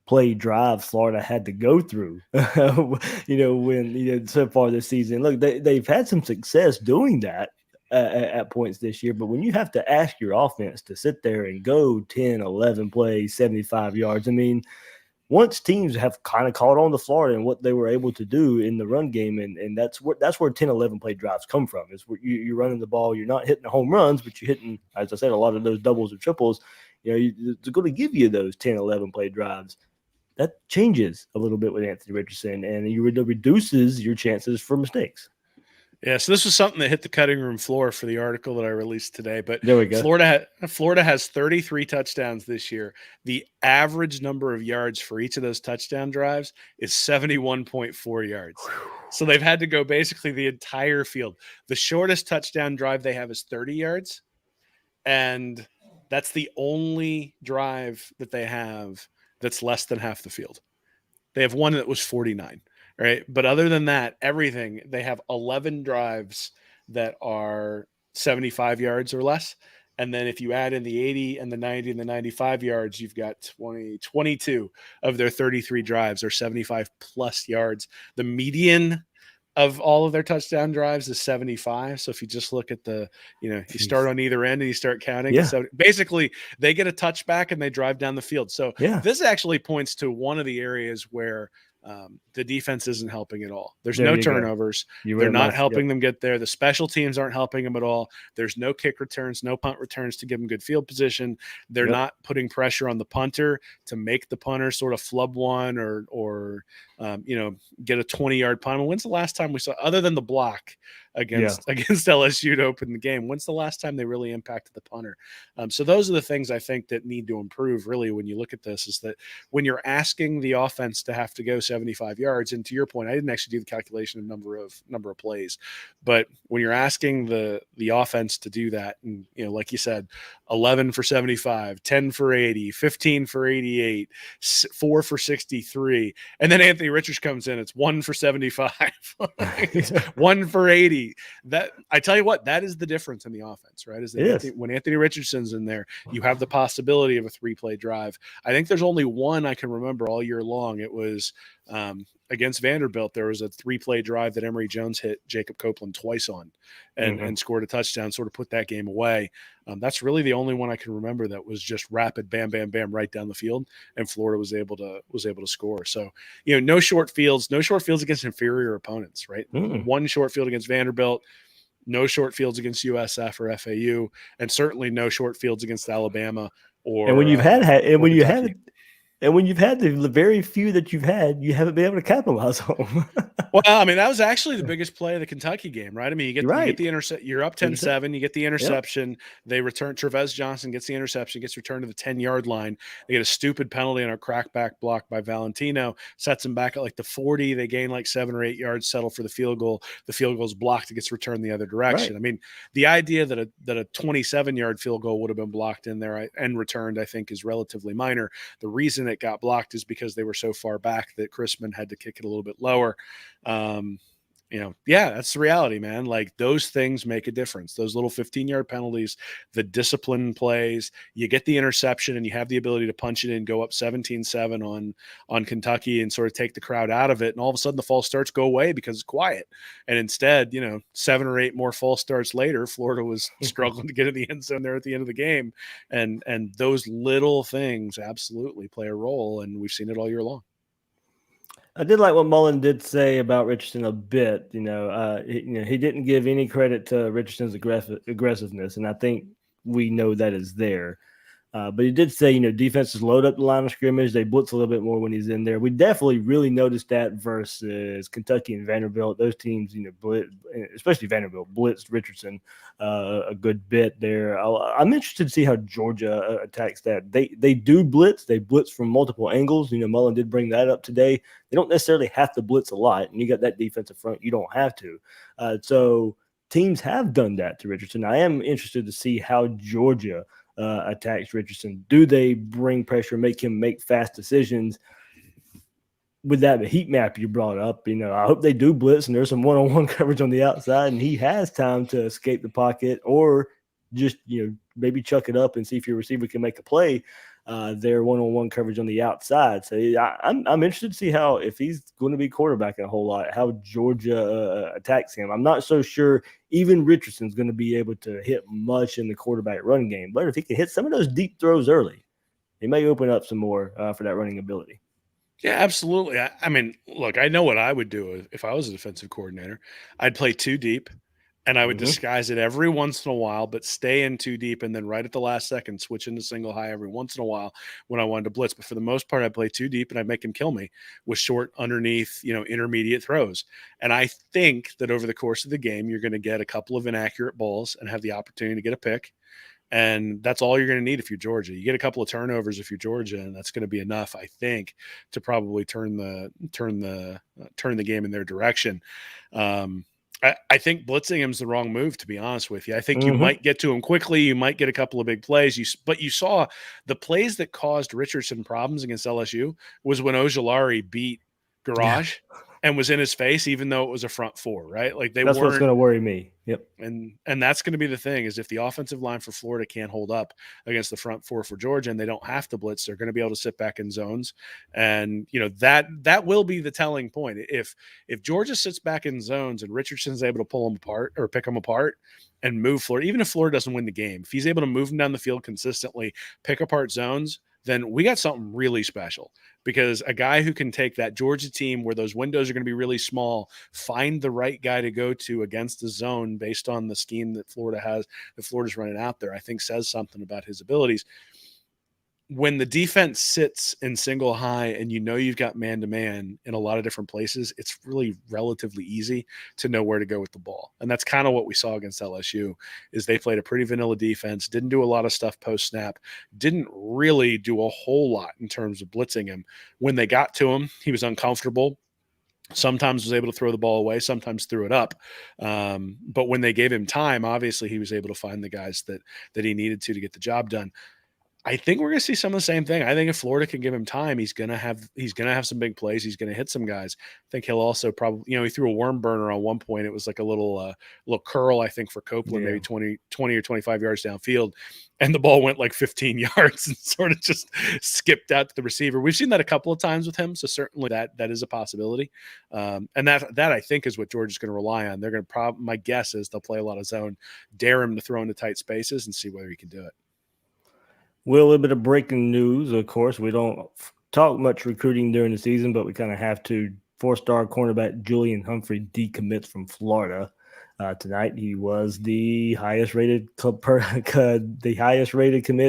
play drives Florida had to go through, when, so far this season. Look, they've had some success doing that at points this year, but when you have to ask your offense to sit there and go 10, 11 plays, 75 yards, I mean, once teams have kind of caught on to Florida and what they were able to do in the run game, and that's where 10, 11 play drives come from, is where you're running the ball. You're not hitting the home runs, but you're hitting, as I said, a lot of those doubles or triples. It's going to give you those 10, 11 play drives. That changes a little bit with Anthony Richardson, and it reduces your chances for mistakes. Yeah, so this was something that hit the cutting room floor for the article that I released today. But there we go. Florida has 33 touchdowns this year. The average number of yards for each of those touchdown drives is 71.4 yards. So they've had to go basically the entire field. The shortest touchdown drive they have is 30 yards, and that's the only drive that they have that's less than half the field. They have one that was 49. Right. But other than that, everything, they have 11 drives that are 75 yards or less. And then if you add in the 80 and the 90 and the 95 yards, you've got 22 of their 33 drives are 75 plus yards. The median of all of their touchdown drives is 75. So if you just look at you start on either end and you start counting. Yeah. So basically they get a touchback and they drive down the field. So this actually points to one of the areas where the defense isn't helping at all. There's no turnovers. They're not helping them get there. The special teams aren't helping them at all. There's no kick returns, no punt returns to give them good field position. They're not putting pressure on the punter to make the punter sort of flub one or get a 20-yard punt. When's the last time we saw, other than the block against LSU to open the game, when's the last time they really impacted the punter? So those are the things I think that need to improve really when you look at this, is that when you're asking the offense to have to go 75 yards, and to your point, I didn't actually do the calculation of number of plays, but when you're asking the offense to do that, and like you said, 11 for 75, 10 for 80, 15 for 88, 4 for 63, and then Anthony Richards comes in, it's 1 for 75, it's 1 for 80. That, I tell you what, that is the difference in the offense, right? Is that when Anthony Richardson's in there, you have the possibility of a 3-play drive. I think there's only one I can remember all year long. It was against Vanderbilt. There was a 3-play drive that Emory Jones hit Jacob Copeland twice on and scored a touchdown, sort of put that game away. That's really the only one I can remember that was just rapid, bam, bam, bam, right down the field, and Florida was able to score. So, no short fields against inferior opponents, right? One short field against Vanderbilt, no short fields against USF or FAU, and certainly no short fields against Alabama or. And when you've had the very few that you've had, you haven't been able to capitalize on. Well, I mean, that was actually the biggest play of the Kentucky game, right? I mean, you get the intercept. You're up 10-7. You get the interception. Yep. They return. Trevez Johnson gets the interception, gets returned to the 10-yard line. They get a stupid penalty on a crackback block by Valentino. Sets them back at the 40. They gain 7 or 8 yards, settle for the field goal. The field goal's blocked. It gets returned the other direction. Right. I mean, the idea that a 27-yard field goal would have been blocked in there and returned, I think, is relatively minor. The reason it got blocked is because they were so far back that Chrisman had to kick it a little bit lower. Yeah, that's the reality, man. Like, those things make a difference. Those little 15-yard penalties, the discipline plays, you get the interception and you have the ability to punch it in, go up 17-7 on Kentucky and sort of take the crowd out of it. And all of a sudden the false starts go away because it's quiet. And instead, 7 or 8 more false starts later, Florida was struggling to get in the end zone there at the end of the game. And those little things absolutely play a role. And we've seen it all year long. I did like what Mullen did say about Richardson a bit. He didn't give any credit to Richardson's aggressiveness, and I think we know that is there. But he did say, defenses load up the line of scrimmage. They blitz a little bit more when he's in there. We definitely really noticed that versus Kentucky and Vanderbilt. Those teams, especially Vanderbilt, blitzed Richardson a good bit there. I'm interested to see how Georgia attacks that. They do blitz. They blitz from multiple angles. Mullen did bring that up today. They don't necessarily have to blitz a lot. And you got that defensive front. You don't have to. So teams have done that to Richardson. I am interested to see how Georgia attacks Richardson. Do they bring pressure, make him make fast decisions? With that heat map you brought up, I hope they do blitz and there's some one-on-one coverage on the outside and he has time to escape the pocket or just, maybe chuck it up and see if your receiver can make a play. Their one-on-one coverage on the outside. So I'm interested to see how, if he's going to be quarterbacking a whole lot, how Georgia attacks him. I'm not so sure even Richardson's going to be able to hit much in the quarterback run game. But if he can hit some of those deep throws early, he may open up some more for that running ability. Yeah, absolutely. I mean, look, I know what I would do if I was a defensive coordinator. I'd play too deep. And I would disguise it every once in a while, but stay in too deep. And then right at the last second, switch into single high every once in a while when I wanted to blitz. But for the most part, I'd play too deep and I'd make him kill me with short underneath, intermediate throws. And I think that over the course of the game, you're going to get a couple of inaccurate balls and have the opportunity to get a pick. And that's all you're going to need if you're Georgia. You get a couple of turnovers if you're Georgia, and that's going to be enough, I think, to probably turn the game in their direction. I think blitzing him is the wrong move, to be honest with you. I think you might get to him quickly. You might get a couple of big plays. But you saw the plays that caused Richardson problems against LSU was when Ojulari beat Garage and was in his face, even though it was a front four, right? Like that's what's going to worry me. Yep. And that's going to be the thing is if the offensive line for Florida can't hold up against the front four for Georgia and they don't have to blitz, they're going to be able to sit back in zones. And, that will be the telling point. If Georgia sits back in zones and Richardson's able to pull them apart or pick them apart and move Florida, even if Florida doesn't win the game, if he's able to move them down the field consistently, pick apart zones, then we got something really special because a guy who can take that Georgia team where those windows are going to be really small, find the right guy to go to against the zone based on the scheme that Florida's running out there, I think says something about his abilities. When the defense sits in single high and you've got man-to-man in a lot of different places, it's really relatively easy to know where to go with the ball. And that's kind of what we saw against LSU is they played a pretty vanilla defense, didn't do a lot of stuff post-snap, didn't really do a whole lot in terms of blitzing him. When they got to him, he was uncomfortable. Sometimes was able to throw the ball away, sometimes threw it up. But when they gave him time, obviously he was able to find the guys that he needed to get the job done. I think we're going to see some of the same thing. I think if Florida can give him time, he's going to have some big plays. He's going to hit some guys. I think he'll also probably, he threw a worm burner on one point. It was like a little curl, I think, for Copeland, maybe 20 or 25 yards downfield. And the ball went like 15 yards and sort of just skipped out to the receiver. We've seen that a couple of times with him. So certainly that is a possibility. And that I think is what Georgia's going to rely on. They're going to my guess is they'll play a lot of zone, dare him to throw into tight spaces and see whether he can do it. Well, a little bit of breaking news, of course. We don't talk much recruiting during the season, but we kind of have to. 4-star cornerback Julian Humphrey decommits from Florida tonight. He was the highest rated commit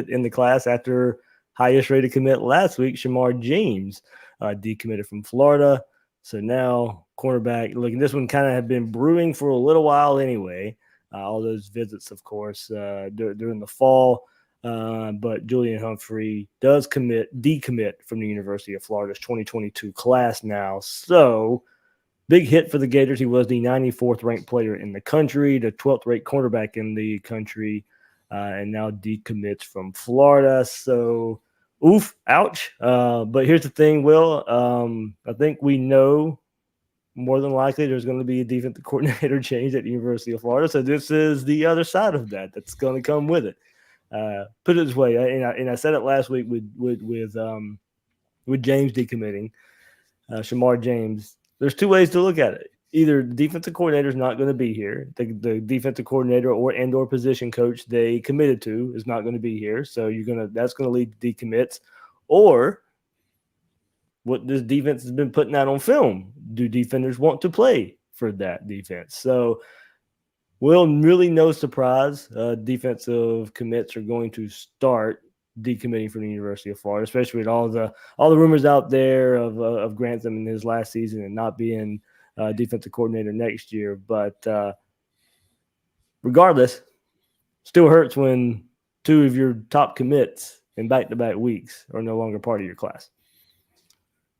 in the class after highest rated commit last week. Shamar James decommitted from Florida. So now cornerback, look, this one kind of had been brewing for a little while anyway. All those visits, of course, during the fall. But Julian Humphrey does decommit from the University of Florida's 2022 class now. So big hit for the Gators. He was the 94th ranked player in the country, the 12th ranked cornerback in the country, and now decommits from Florida. So Oof, ouch. But here's the thing, Will. I think we know more than likely there's going to be a defensive coordinator change at the University of Florida. So this is the other side of that that's going to come with it. Put it this way, and I said it last week with James decommitting, Shamar James. There's two ways to look at it. Either the defensive coordinator is not going to be here. The defensive coordinator or position coach they committed to is not going to be here. So that's going to lead to decommits. Or what this defense has been putting out on film. Do defenders want to play for that defense? So, really no surprise. Defensive commits are going to start decommitting from the University of Florida, especially with all the rumors out there of Grantham in his last season and not being defensive coordinator next year. But regardless, still hurts when two of your top commits in back-to-back weeks are no longer part of your class.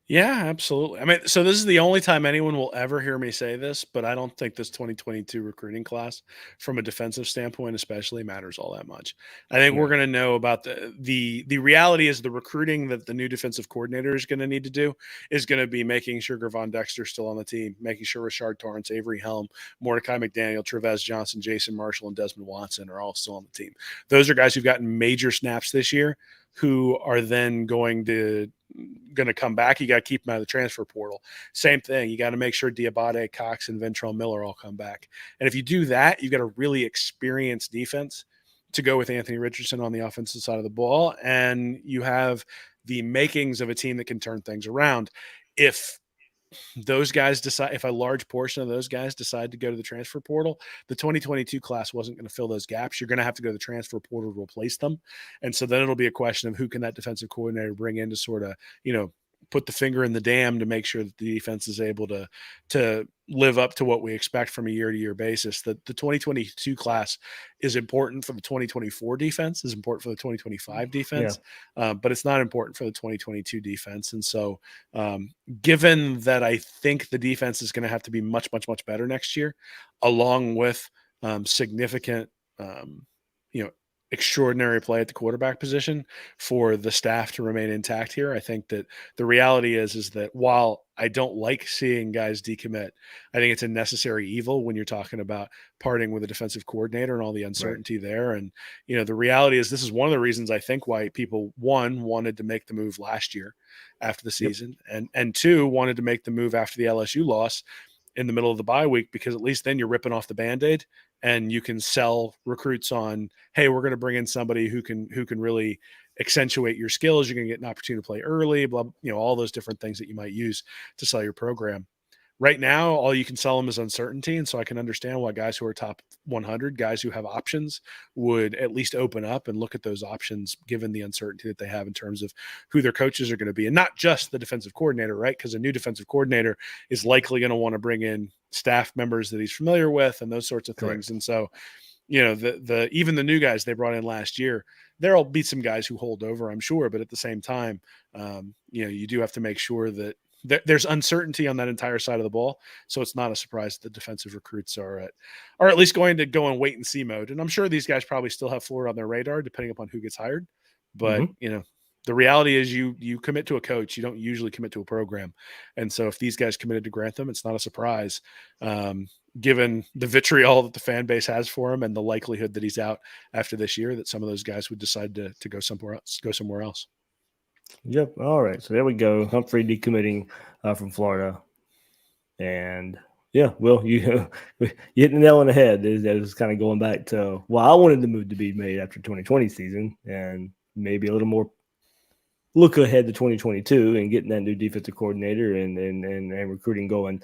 Yeah, absolutely. I mean, so this is the only time anyone will ever hear me say this, but I don't think this 2022 recruiting class, from a defensive standpoint especially, matters all that much. I think we're going to know about the reality is the recruiting that the new defensive coordinator is going to need to do is going to be making sure Gervon Dexter's still on the team, making sure Rashard Torrance, Avery Helm, Mordecai McDaniel, Trevez Johnson, Jason Marshall, and Desmond Watson are all still on the team. Those are guys who've gotten major snaps this year, who are then going to come back. You got to keep them out of the transfer portal. Same thing. You got to make sure Diabate, Cox, and Ventrell Miller all come back. And if you do that, you've got a really experienced defense to go with Anthony Richardson on the offensive side of the ball. And you have the makings of a team that can turn things around. If those guys decide, if a large portion of those guys decide to go to the transfer portal, the 2022 class wasn't going to fill those gaps. You're going to have to go to the transfer portal to replace them. And so then it'll be a question of who can that defensive coordinator bring in to sort of, put the finger in the dam to make sure that the defense is able to live up to what we expect from a year-to-year basis. The 2022 class is important for the 2024 defense, is important for the 2025 defense, but it's not important for the 2022 defense. And so given that I think the defense is going to have to be much, much, much better next year, along with significant, extraordinary play at the quarterback position for the staff to remain intact here. I think that the reality is that while I don't like seeing guys decommit, I think it's a necessary evil when you're talking about parting with a defensive coordinator and all the uncertainty there. And, the reality is this is one of the reasons I think why people, one, wanted to make the move last year after the season, and two, wanted to make the move after the LSU loss in the middle of the bye week, because at least then you're ripping off the Band-Aid and you can sell recruits on, hey, we're going to bring in somebody who can really accentuate your skills. You're going to get an opportunity to play early, blah, all those different things that you might use to sell your program. Right now, all you can sell them is uncertainty. And so I can understand why guys who are top 100, guys who have options, would at least open up and look at those options given the uncertainty that they have in terms of who their coaches are going to be. And not just the defensive coordinator, right? Because a new defensive coordinator is likely going to want to bring in staff members that he's familiar with and those sorts of things. Correct. And so, even the new guys they brought in last year, there'll be some guys who hold over, I'm sure. But at the same time, you do have to make sure that there's uncertainty on that entire side of the ball. So it's not a surprise that the defensive recruits are at least going to go in wait and see mode. And I'm sure these guys probably still have Florida on their radar, depending upon who gets hired. But, the reality is you commit to a coach, you don't usually commit to a program. And so if these guys committed to Grantham, it's not a surprise, given the vitriol that the fan base has for him and the likelihood that he's out after this year, that some of those guys would decide to go somewhere else. Yep. All right. So there we go. Humphrey decommitting from Florida. And Will, you hit the nail on the head. That is kind of going back to why I wanted the move to be made after 2020 season, and maybe a little more look ahead to 2022 and getting that new defensive coordinator and recruiting going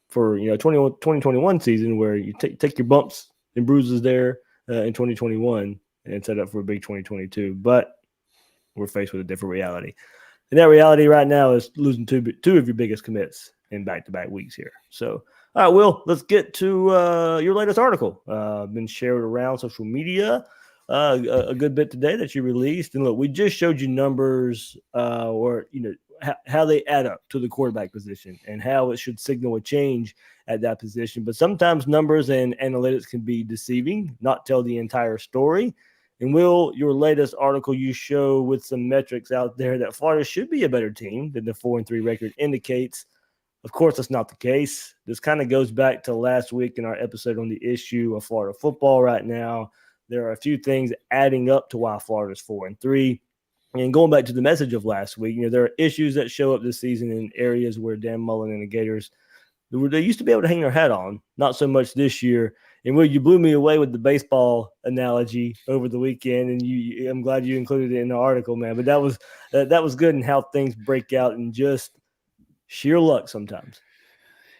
for 2021 season, where you take your bumps and bruises there in 2021 and set up for a big 2022. But we're faced with a different reality. And that reality right now is losing two of your biggest commits in back-to-back weeks here. So, all right, Will, let's get to your latest article. Been shared around social media a good bit today that you released. And look, we just showed you numbers how they add up to the quarterback position and how it should signal a change at that position. But sometimes numbers and analytics can be deceiving, not tell the entire story. And Will, your latest article you show with some metrics out there that Florida should be a better team than the 4-3 record indicates. Of course, that's not the case. This kind of goes back to last week in our episode on the issue of Florida football right now. There are a few things adding up to why Florida's 4-3. And going back to the message of last week, there are issues that show up this season in areas where Dan Mullen and the Gators, they used to be able to hang their hat on, not so much this year. And Will, you blew me away with the baseball analogy over the weekend, and I'm glad you included it in the article, man. But that was good in how things break out and just sheer luck sometimes.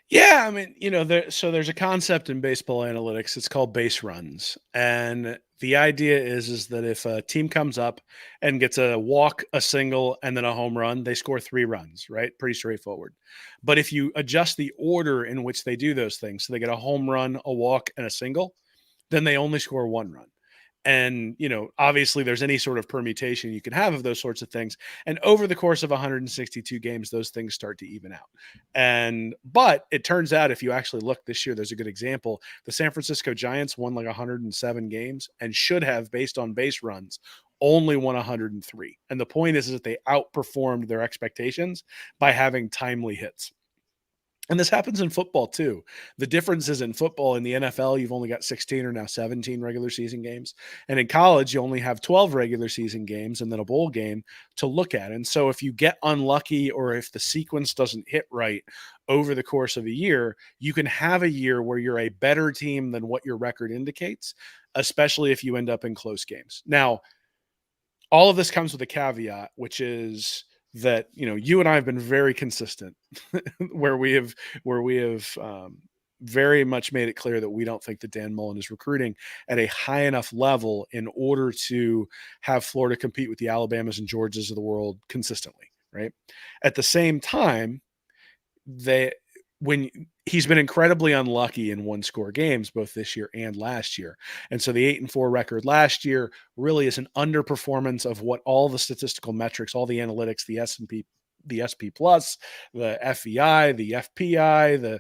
Yeah, I mean, there's a concept in baseball analytics. It's called base runs, and the idea is that if a team comes up and gets a walk, a single, and then a home run, they score 3 runs, right? Pretty straightforward. But if you adjust the order in which they do those things, so they get a home run, a walk, and a single, then they only score 1 run. And, obviously there's any sort of permutation you can have of those sorts of things. And over the course of 162 games, those things start to even out. But it turns out, if you actually look this year, there's a good example. The San Francisco Giants won like 107 games and should have, based on base runs, only won 103. And the point is that they outperformed their expectations by having timely hits. And this happens in football too. The difference is in football, in the NFL, you've only got 16 or now 17 regular season games. And in college, you only have 12 regular season games and then a bowl game to look at. And so if you get unlucky or if the sequence doesn't hit right over the course of a year, you can have a year where you're a better team than what your record indicates, especially if you end up in close games. Now, all of this comes with a caveat, which is that you and I have been very consistent where we have very much made it clear that we don't think that Dan Mullen is recruiting at a high enough level in order to have Florida compete with the Alabamas and Georgias of the world consistently, right? At the same time, when he's been incredibly unlucky in 1-score games, both this year and last year. And so the 8-4 record last year really is an underperformance of what all the statistical metrics, all the analytics, the S&P, the SP plus, the FEI, the FPI,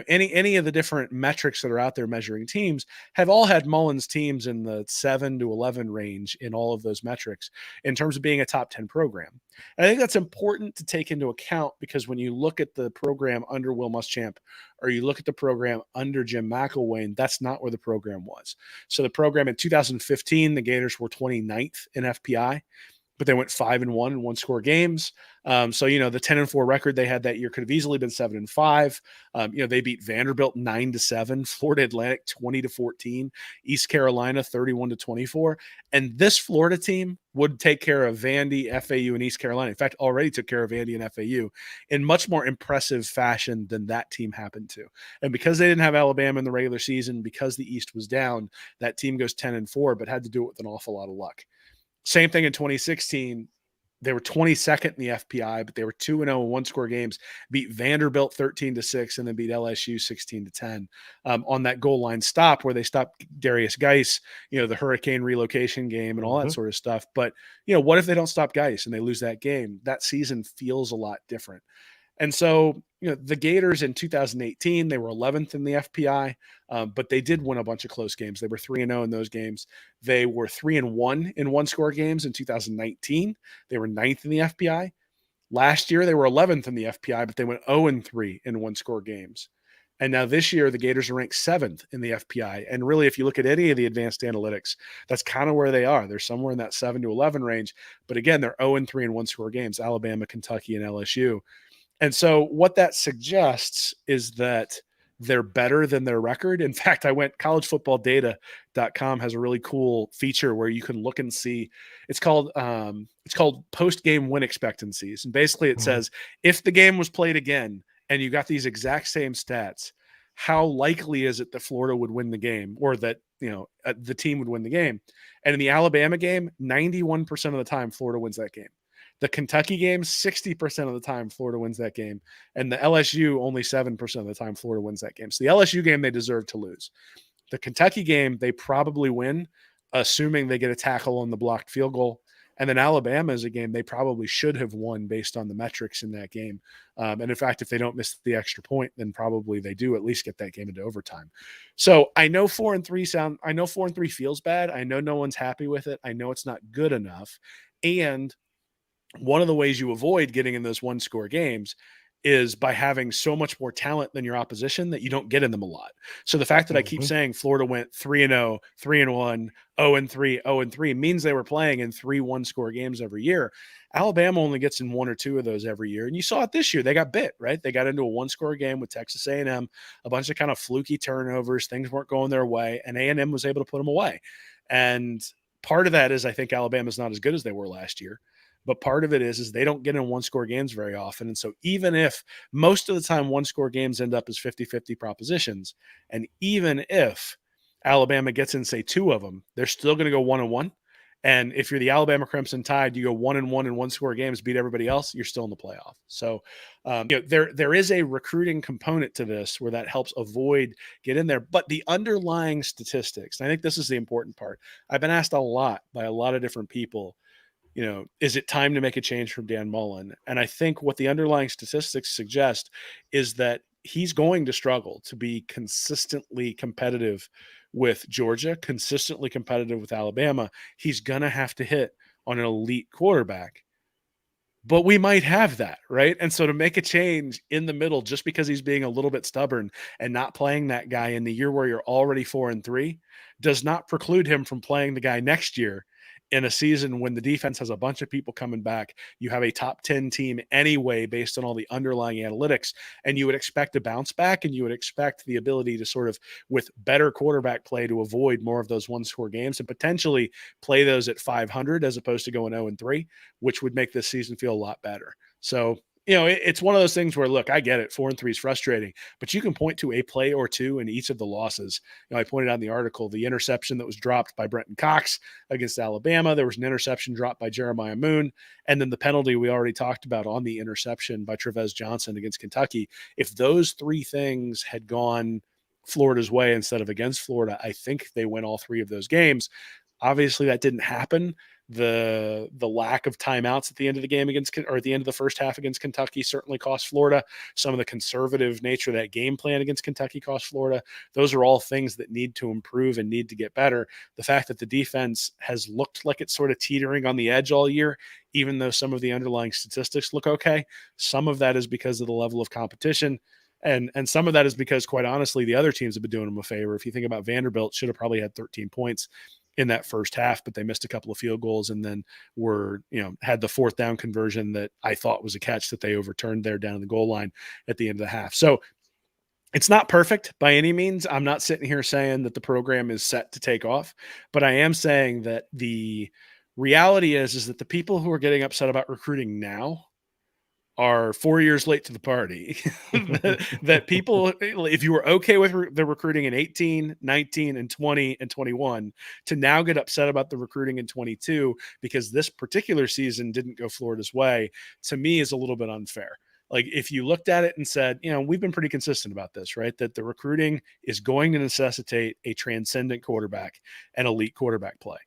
any of the different metrics that are out there measuring teams have all had Mullen's teams in the 7 to 11 range in all of those metrics in terms of being a top 10 program. And I think that's important to take into account, because when you look at the program under Will Muschamp or you look at the program under Jim McElwain, that's not where the program was. So the program in 2015, the Gators were 29th in FPI, but they went 5-1 in 1-score games. So, the 10-4 record they had that year could have easily been 7-5. They beat Vanderbilt 9-7, Florida Atlantic 20-14, East Carolina 31-24. And this Florida team would take care of Vandy, FAU, and East Carolina. In fact, already took care of Vandy and FAU in much more impressive fashion than that team happened to. And because they didn't have Alabama in the regular season, because the East was down, that team goes 10-4, but had to do it with an awful lot of luck. Same thing in 2016. They were 22nd in the FPI, but they were 2-0 in 1-score games, beat Vanderbilt 13-6, and then beat LSU 16-10 on that goal line stop where they stopped Darius Geis, the hurricane relocation game and all that sort of stuff. But, what if they don't stop Geis and they lose that game? That season feels a lot different. And so, the Gators in 2018, they were 11th in the FPI, but they did win a bunch of close games. They were 3-0 in those games. They were 3-1 in 1-score games in 2019. They were 9th in the FPI. Last year, they were 11th in the FPI, but they went 0-3 in 1-score games. And now this year, the Gators are ranked 7th in the FPI. And really, if you look at any of the advanced analytics, that's kind of where they are. They're somewhere in that 7 to 11 range. But again, they're 0-3 in 1-score games, Alabama, Kentucky, and LSU. And so what that suggests is that they're better than their record. In fact, collegefootballdata.com has a really cool feature where you can look and see. It's called post-game win expectancies. And basically it says, if the game was played again and you got these exact same stats, how likely is it that Florida would win the game, or that, the team would win the game? And in the Alabama game, 91% of the time, Florida wins that game. The Kentucky game, 60% of the time, Florida wins that game. And the LSU, only 7% of the time, Florida wins that game. So the LSU game, they deserve to lose. The Kentucky game, they probably win, assuming they get a tackle on the blocked field goal. And then Alabama is a game they probably should have won based on the metrics in that game. And in fact, if they don't miss the extra point, then probably they do at least get that game into overtime. So I know 4-3 feels bad. I know no one's happy with it. I know it's not good enough. And one of the ways you avoid getting in those one-score games is by having so much more talent than your opposition that you don't get in them a lot. So the fact that I keep saying Florida went 3-0, 3-1, 0-3, 0-3 means they were playing in 3 one-score games every year. Alabama only gets in 1 or 2 of those every year. And you saw it this year. They got bit, right? They got into a one-score game with Texas A&M, a bunch of kind of fluky turnovers. Things weren't going their way, and A&M was able to put them away. And part of that is I think Alabama's not as good as they were last year. But part of it is they don't get in one-score games very often. And so even if most of the time one-score games end up as 50-50 propositions, and even if Alabama gets in, say, 2 of them, they're still going to go 1-1. And if you're the Alabama Crimson Tide, you go 1-1 in one-score games, beat everybody else, you're still in the playoff. So there is a recruiting component to this where that helps avoid get in there. But the underlying statistics, and I think this is the important part. I've been asked a lot by a lot of different people, is it time to make a change from Dan Mullen? And I think what the underlying statistics suggest is that he's going to struggle to be consistently competitive with Georgia, consistently competitive with Alabama. He's going to have to hit on an elite quarterback. But we might have that, right? And so to make a change in the middle just because he's being a little bit stubborn and not playing that guy in the year where you're already 4-3 does not preclude him from playing the guy next year in a season when the defense has a bunch of people coming back. You have a top 10 team anyway, based on all the underlying analytics, and you would expect a bounce back, and you would expect the ability to sort of, with better quarterback play, to avoid more of those one-score games and potentially play those at 500 as opposed to going 0-3, which would make this season feel a lot better. So, it's one of those things where, look, I get it. 4-3 is frustrating, but you can point to a play or two in each of the losses. I pointed out in the article, the interception that was dropped by Brenton Cox against Alabama. There was an interception dropped by Jeremiah Moon. And then the penalty we already talked about on the interception by Trevez Johnson against Kentucky. If those 3 things had gone Florida's way instead of against Florida, I think they win all 3 of those games. Obviously that didn't happen. The lack of timeouts at the end of the game at the end of the first half against Kentucky certainly cost Florida. Some of the conservative nature of that game plan against Kentucky cost Florida. Those are all things that need to improve and need to get better. The fact that the defense has looked like it's sort of teetering on the edge all year, even though some of the underlying statistics look okay, some of that is because of the level of competition. And some of that is because, quite honestly, the other teams have been doing them a favor. If you think about Vanderbilt, should have probably had 13 points in that first half, but they missed a couple of field goals and then had the 4th down conversion that I thought was a catch that they overturned there down the goal line at the end of the half. So it's not perfect by any means. I'm not sitting here saying that the program is set to take off, but I am saying that the reality is that the people who are getting upset about recruiting now are 4 years late to the party. that people, if you were okay with the recruiting in 18, 19, and 20 and 21, to now get upset about the recruiting in 22 because this particular season didn't go Florida's way, to me is a little bit unfair. Like, if you looked at it and said, we've been pretty consistent about this, right? That the recruiting is going to necessitate a transcendent quarterback and elite quarterback play.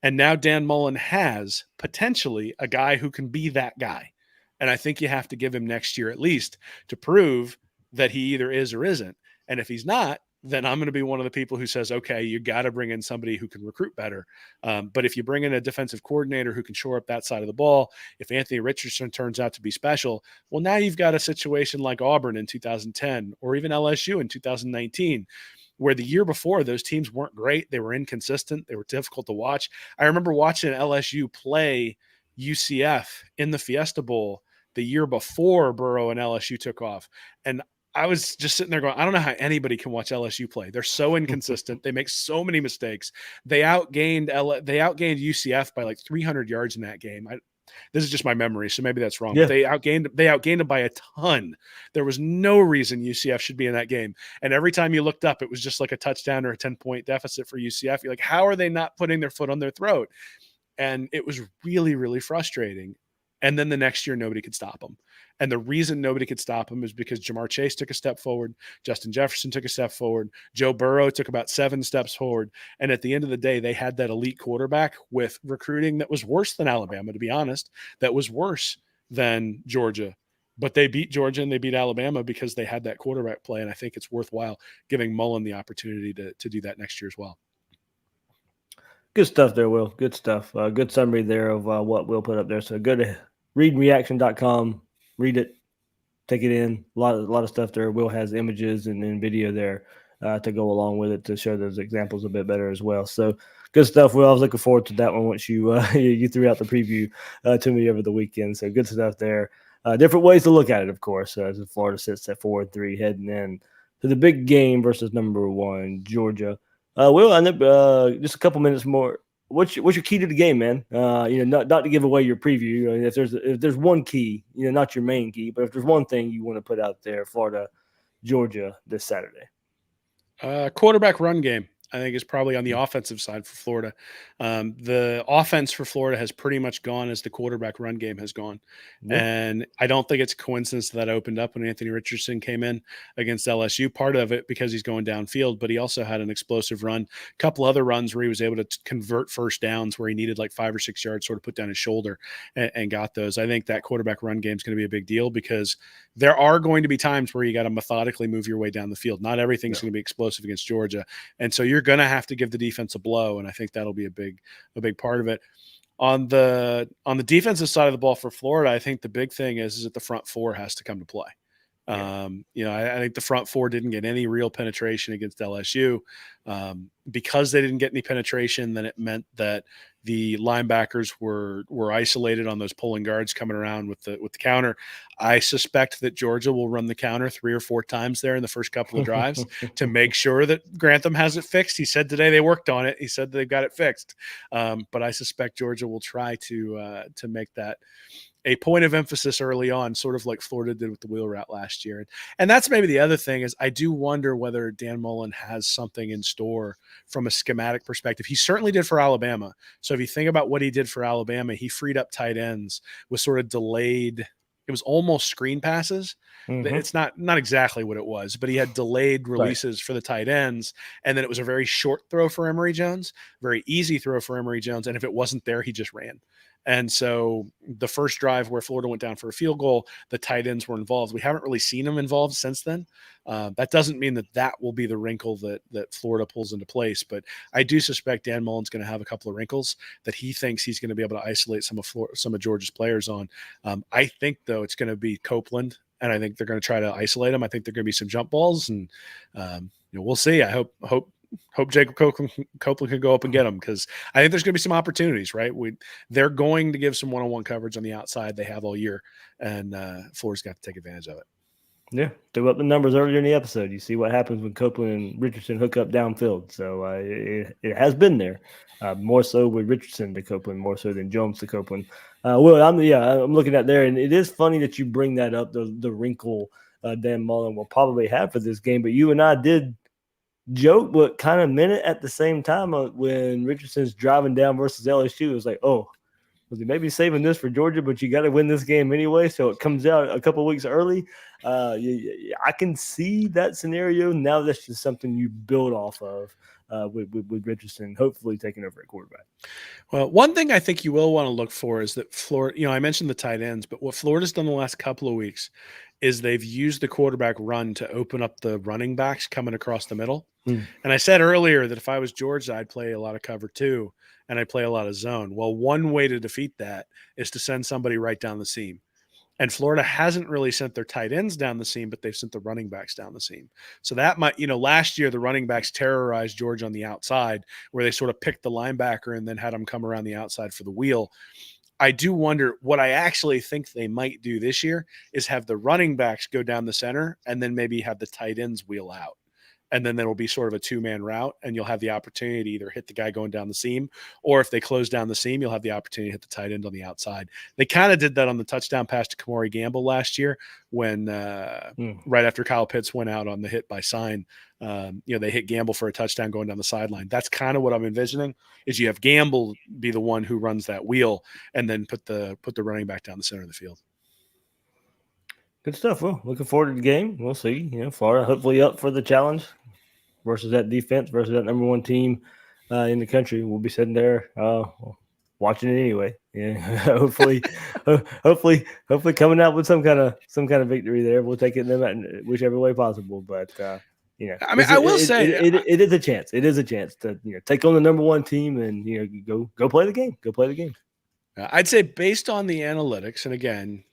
And now Dan Mullen has potentially a guy who can be that guy. And I think you have to give him next year at least to prove that he either is or isn't. And if he's not, then I'm going to be one of the people who says, okay, you got to bring in somebody who can recruit better. But if you bring in a defensive coordinator who can shore up that side of the ball, if Anthony Richardson turns out to be special, well, now you've got a situation like Auburn in 2010 or even LSU in 2019, where the year before those teams weren't great. They were inconsistent. They were difficult to watch. I remember watching LSU play UCF in the Fiesta Bowl the year before Burrow and LSU took off. And I was just sitting there going, I don't know how anybody can watch LSU play. They're so inconsistent. They make so many mistakes. They outgained UCF by like 300 yards in that game. This is just my memory, so maybe that's wrong. Yeah. They outgained them by a ton. There was no reason UCF should be in that game. And every time you looked up, it was just like a touchdown or a 10-point deficit for UCF. You're like, how are they not putting their foot on their throat? And it was really, really frustrating. And then the next year, nobody could stop him. And the reason nobody could stop him is because Jamar Chase took a step forward. Justin Jefferson took a step forward. Joe Burrow took about 7 steps forward. And at the end of the day, they had that elite quarterback with recruiting that was worse than Alabama, to be honest, that was worse than Georgia. But they beat Georgia and they beat Alabama because they had that quarterback play. And I think it's worthwhile giving Mullen the opportunity to do that next year as well. Good stuff there, Will. Good stuff. Good summary there of what Will put up there. So go to readreaction.com, read it, take it in. A lot of stuff there. Will has images and video there to go along with it to show those examples a bit better as well. So good stuff, Will. I was looking forward to that one once you you threw out the preview to me over the weekend. So good stuff there. Different ways to look at it, of course, as Florida sits at 4-3 heading in to the big game versus number 1 Georgia. Will, I know just a couple minutes more. What's your key to the game, man? Not to give away your preview. If there's one key, not your main key, but if there's one thing you want to put out there, Florida, Georgia this Saturday. Quarterback run game, I think, is probably on the offensive side for Florida. The offense for Florida has pretty much gone as the quarterback run game has gone. Yeah. And I don't think it's a coincidence that opened up when Anthony Richardson came in against LSU. Part of it because he's going downfield, but he also had an explosive run, a couple other runs where he was able to convert first downs where he needed like 5 or 6 yards, sort of put down his shoulder and got those. I think that quarterback run game is going to be a big deal because there are going to be times where you got to methodically move your way down the field. Not everything's going to be explosive against Georgia. And so you're going to have to give the defense a blow. And I think that'll be a big part of it. On the defensive side of the ball for Florida, I think the big thing is that the front four has to come to play. Yeah. I think the front four didn't get any real penetration against LSU. Because they didn't get any penetration, then it meant that the linebackers were isolated on those pulling guards coming around with the counter. I suspect that Georgia will run the counter 3 or 4 times there in the first couple of drives to make sure that Grantham has it fixed. He said today they worked on it. He said they've got it fixed. But I suspect Georgia will try to make that a point of emphasis early on, sort of like Florida did with the wheel route last year. And that's maybe the other thing is I do wonder whether Dan Mullen has something in store from a schematic perspective. He certainly did for Alabama. So if you think about what he did for Alabama, he freed up tight ends with sort of delayed. It was almost screen passes. Mm-hmm. It's not exactly what it was, but he had delayed releases for the tight ends. And then it was a very short throw for Emory Jones, very easy throw for Emory Jones. And if it wasn't there, he just ran. And so the first drive where Florida went down for a field goal, the tight ends were involved. We haven't really seen them involved since then. That doesn't mean that will be the wrinkle that Florida pulls into place. But I do suspect Dan Mullen's going to have a couple of wrinkles that he thinks he's going to be able to isolate some of Georgia's players on. I think, though, it's going to be Copeland, and I think they're going to try to isolate him. I think there are going to be some jump balls, and we'll see. I hope Jacob Copeland can go up and get them because I think there's going to be some opportunities, right? They're going to give some one-on-one coverage on the outside. They have all year, and Florida's got to take advantage of it. Yeah, threw up the numbers earlier in the episode. You see what happens when Copeland and Richardson hook up downfield. So it has been there, more so with Richardson to Copeland, more so than Jones to Copeland. Will, I'm looking at there, and it is funny that you bring that up, the wrinkle Dan Mullen will probably have for this game. But you and I did joke, but kind of meant it at the same time when Richardson's driving down versus LSU. It was like, oh, was he maybe saving this for Georgia, but you got to win this game anyway, so it comes out a couple of weeks early. I can see that scenario. Now that's just something you build off of with Richardson hopefully taking over at quarterback. Well, one thing I think you will want to look for is that Florida, I mentioned the tight ends, but what Florida's done the last couple of weeks is they've used the quarterback run to open up the running backs coming across the middle. And I said earlier that if I was Georgia, I'd play a lot of cover 2 and I'd play a lot of zone. Well, one way to defeat that is to send somebody right down the seam. And Florida hasn't really sent their tight ends down the seam, but they've sent the running backs down the seam. So that might, last year the running backs terrorized Georgia on the outside where they sort of picked the linebacker and then had them come around the outside for the wheel. I do wonder what I actually think they might do this year is have the running backs go down the center and then maybe have the tight ends wheel out. and then there'll be sort of a 2-man route, and you'll have the opportunity to either hit the guy going down the seam, or if they close down the seam, you'll have the opportunity to hit the tight end on the outside. They kind of did that on the touchdown pass to Emory Gamble last year when right after Kyle Pitts went out on the hit by Sign. They hit Gamble for a touchdown going down the sideline. That's kind of what I'm envisioning, is you have Gamble be the one who runs that wheel and then put the running back down the center of the field. Good stuff. Well, looking forward to the game. We'll see. Florida hopefully up for the challenge versus that defense, versus that number one team in the country. We'll be sitting there watching it anyway. Yeah, hopefully coming out with some kind of victory there. We'll take it in whichever way possible. But I mean, I will say it is a chance. It is a chance to take on the number one team and go play the game. Go play the game. I'd say based on the analytics, and again,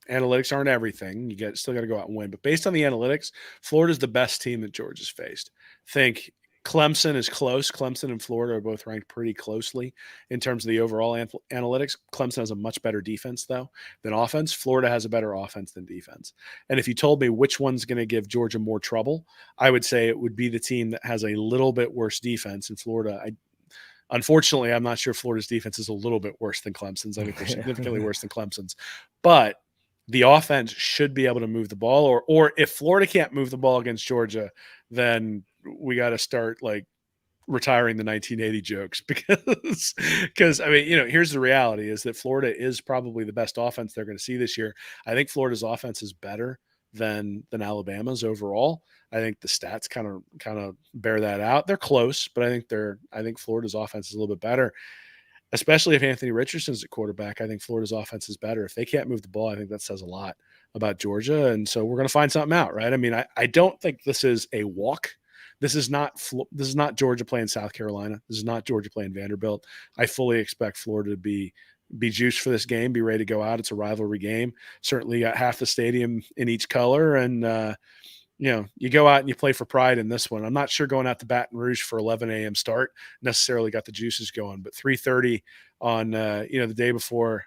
analytics aren't everything. You still got to go out and win. But based on the analytics, Florida's the best team that Georgia's faced. Think Clemson is close. Clemson and Florida are both ranked pretty closely in terms of the overall analytics. Clemson has a much better defense, though, than offense. Florida has a better offense than defense. And if you told me which one's going to give Georgia more trouble, I would say it would be the team that has a little bit worse defense. In Florida, unfortunately, I'm not sure Florida's defense is a little bit worse than Clemson's. I think they're significantly worse than Clemson's. But the offense should be able to move the ball, or if Florida can't move the ball against Georgia, then we got to start retiring the 1980 jokes because I mean, here's the reality is that Florida is probably the best offense they're going to see this year. I think Florida's offense is better than Alabama's overall. I think the stats kind of bear that out. They're close, but I think Florida's offense is a little bit better. Especially if Anthony Richardson's at quarterback, I think Florida's offense is better. If they can't move the ball, I think that says a lot about Georgia. And so we're going to find something out, right? I mean, I don't think this is a walk. This is not Georgia playing South Carolina. This is not Georgia playing Vanderbilt. I fully expect Florida to be juiced for this game, be ready to go out. It's a rivalry game. Certainly got half the stadium in each color, and you go out and you play for pride in this one. I'm not sure going out to Baton Rouge for 11 a.m. start necessarily got the juices going, but 3:30 on the day before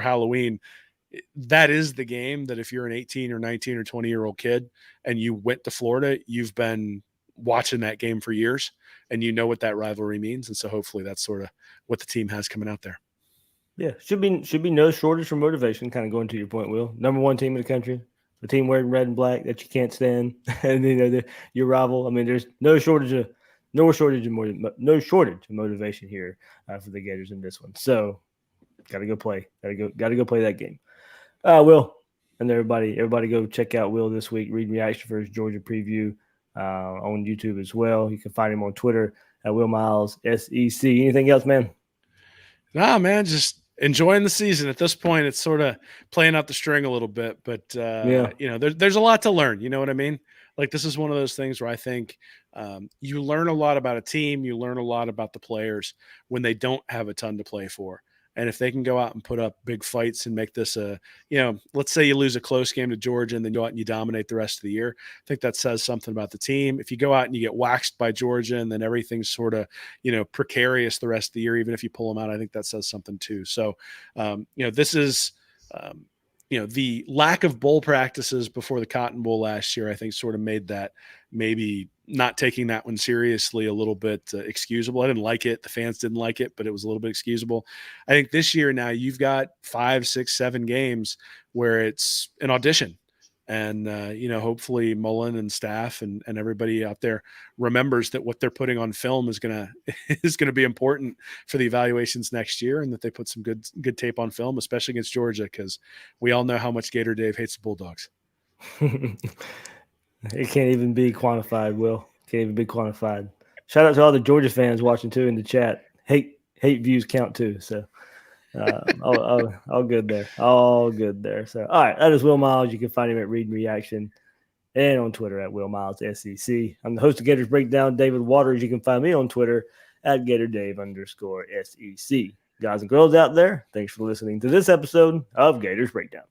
Halloween, that is the game that if you're an 18 or 19 or 20-year-old kid and you went to Florida, you've been watching that game for years and you know what that rivalry means. And so hopefully that's sort of what the team has coming out there. Yeah, should be no shortage for motivation, kind of going to your point, Will. Number one team in the country. The team wearing red and black that you can't stand, and your rival. I mean, there's no shortage of motivation here for the Gators in this one. So, got to go play. Got to go play that game. Will and everybody go check out Will this week. Read reaction for his Georgia preview on YouTube as well. You can find him on Twitter at Will Miles SEC. Anything else, man? Nah, man, just enjoying the season. At this point, it's sort of playing out the string a little bit, but there's a lot to learn. You know what I mean? This is one of those things where I think you learn a lot about a team, you learn a lot about the players when they don't have a ton to play for. And if they can go out and put up big fights and make this let's say you lose a close game to Georgia and then go out and you dominate the rest of the year, I think that says something about the team. If you go out and you get waxed by Georgia and then everything's sort of, precarious the rest of the year, even if you pull them out, I think that says something too. So, this is, the lack of bowl practices before the Cotton Bowl last year, I think sort of made that maybe not taking that one seriously a little bit excusable. I didn't like it. The fans didn't like it, but it was a little bit excusable. I think this year now you've got 5, 6, 7 games where it's an audition. And, hopefully Mullen and staff and everybody out there remembers that what they're putting on film is going to be important for the evaluations next year, and that they put some good tape on film, especially against Georgia, because we all know how much Gator Dave hates the Bulldogs. It can't even be quantified, Will. Can't even be quantified. Shout out to all the Georgia fans watching too in the chat. Hate views count too. So all good there. All good there. So all right, that is Will Miles. You can find him at Read Reaction and on Twitter at Will Miles SEC. I'm the host of Gators Breakdown, David Waters. You can find me on Twitter at GatorDave_SEC. Guys and girls out there, thanks for listening to this episode of Gators Breakdown.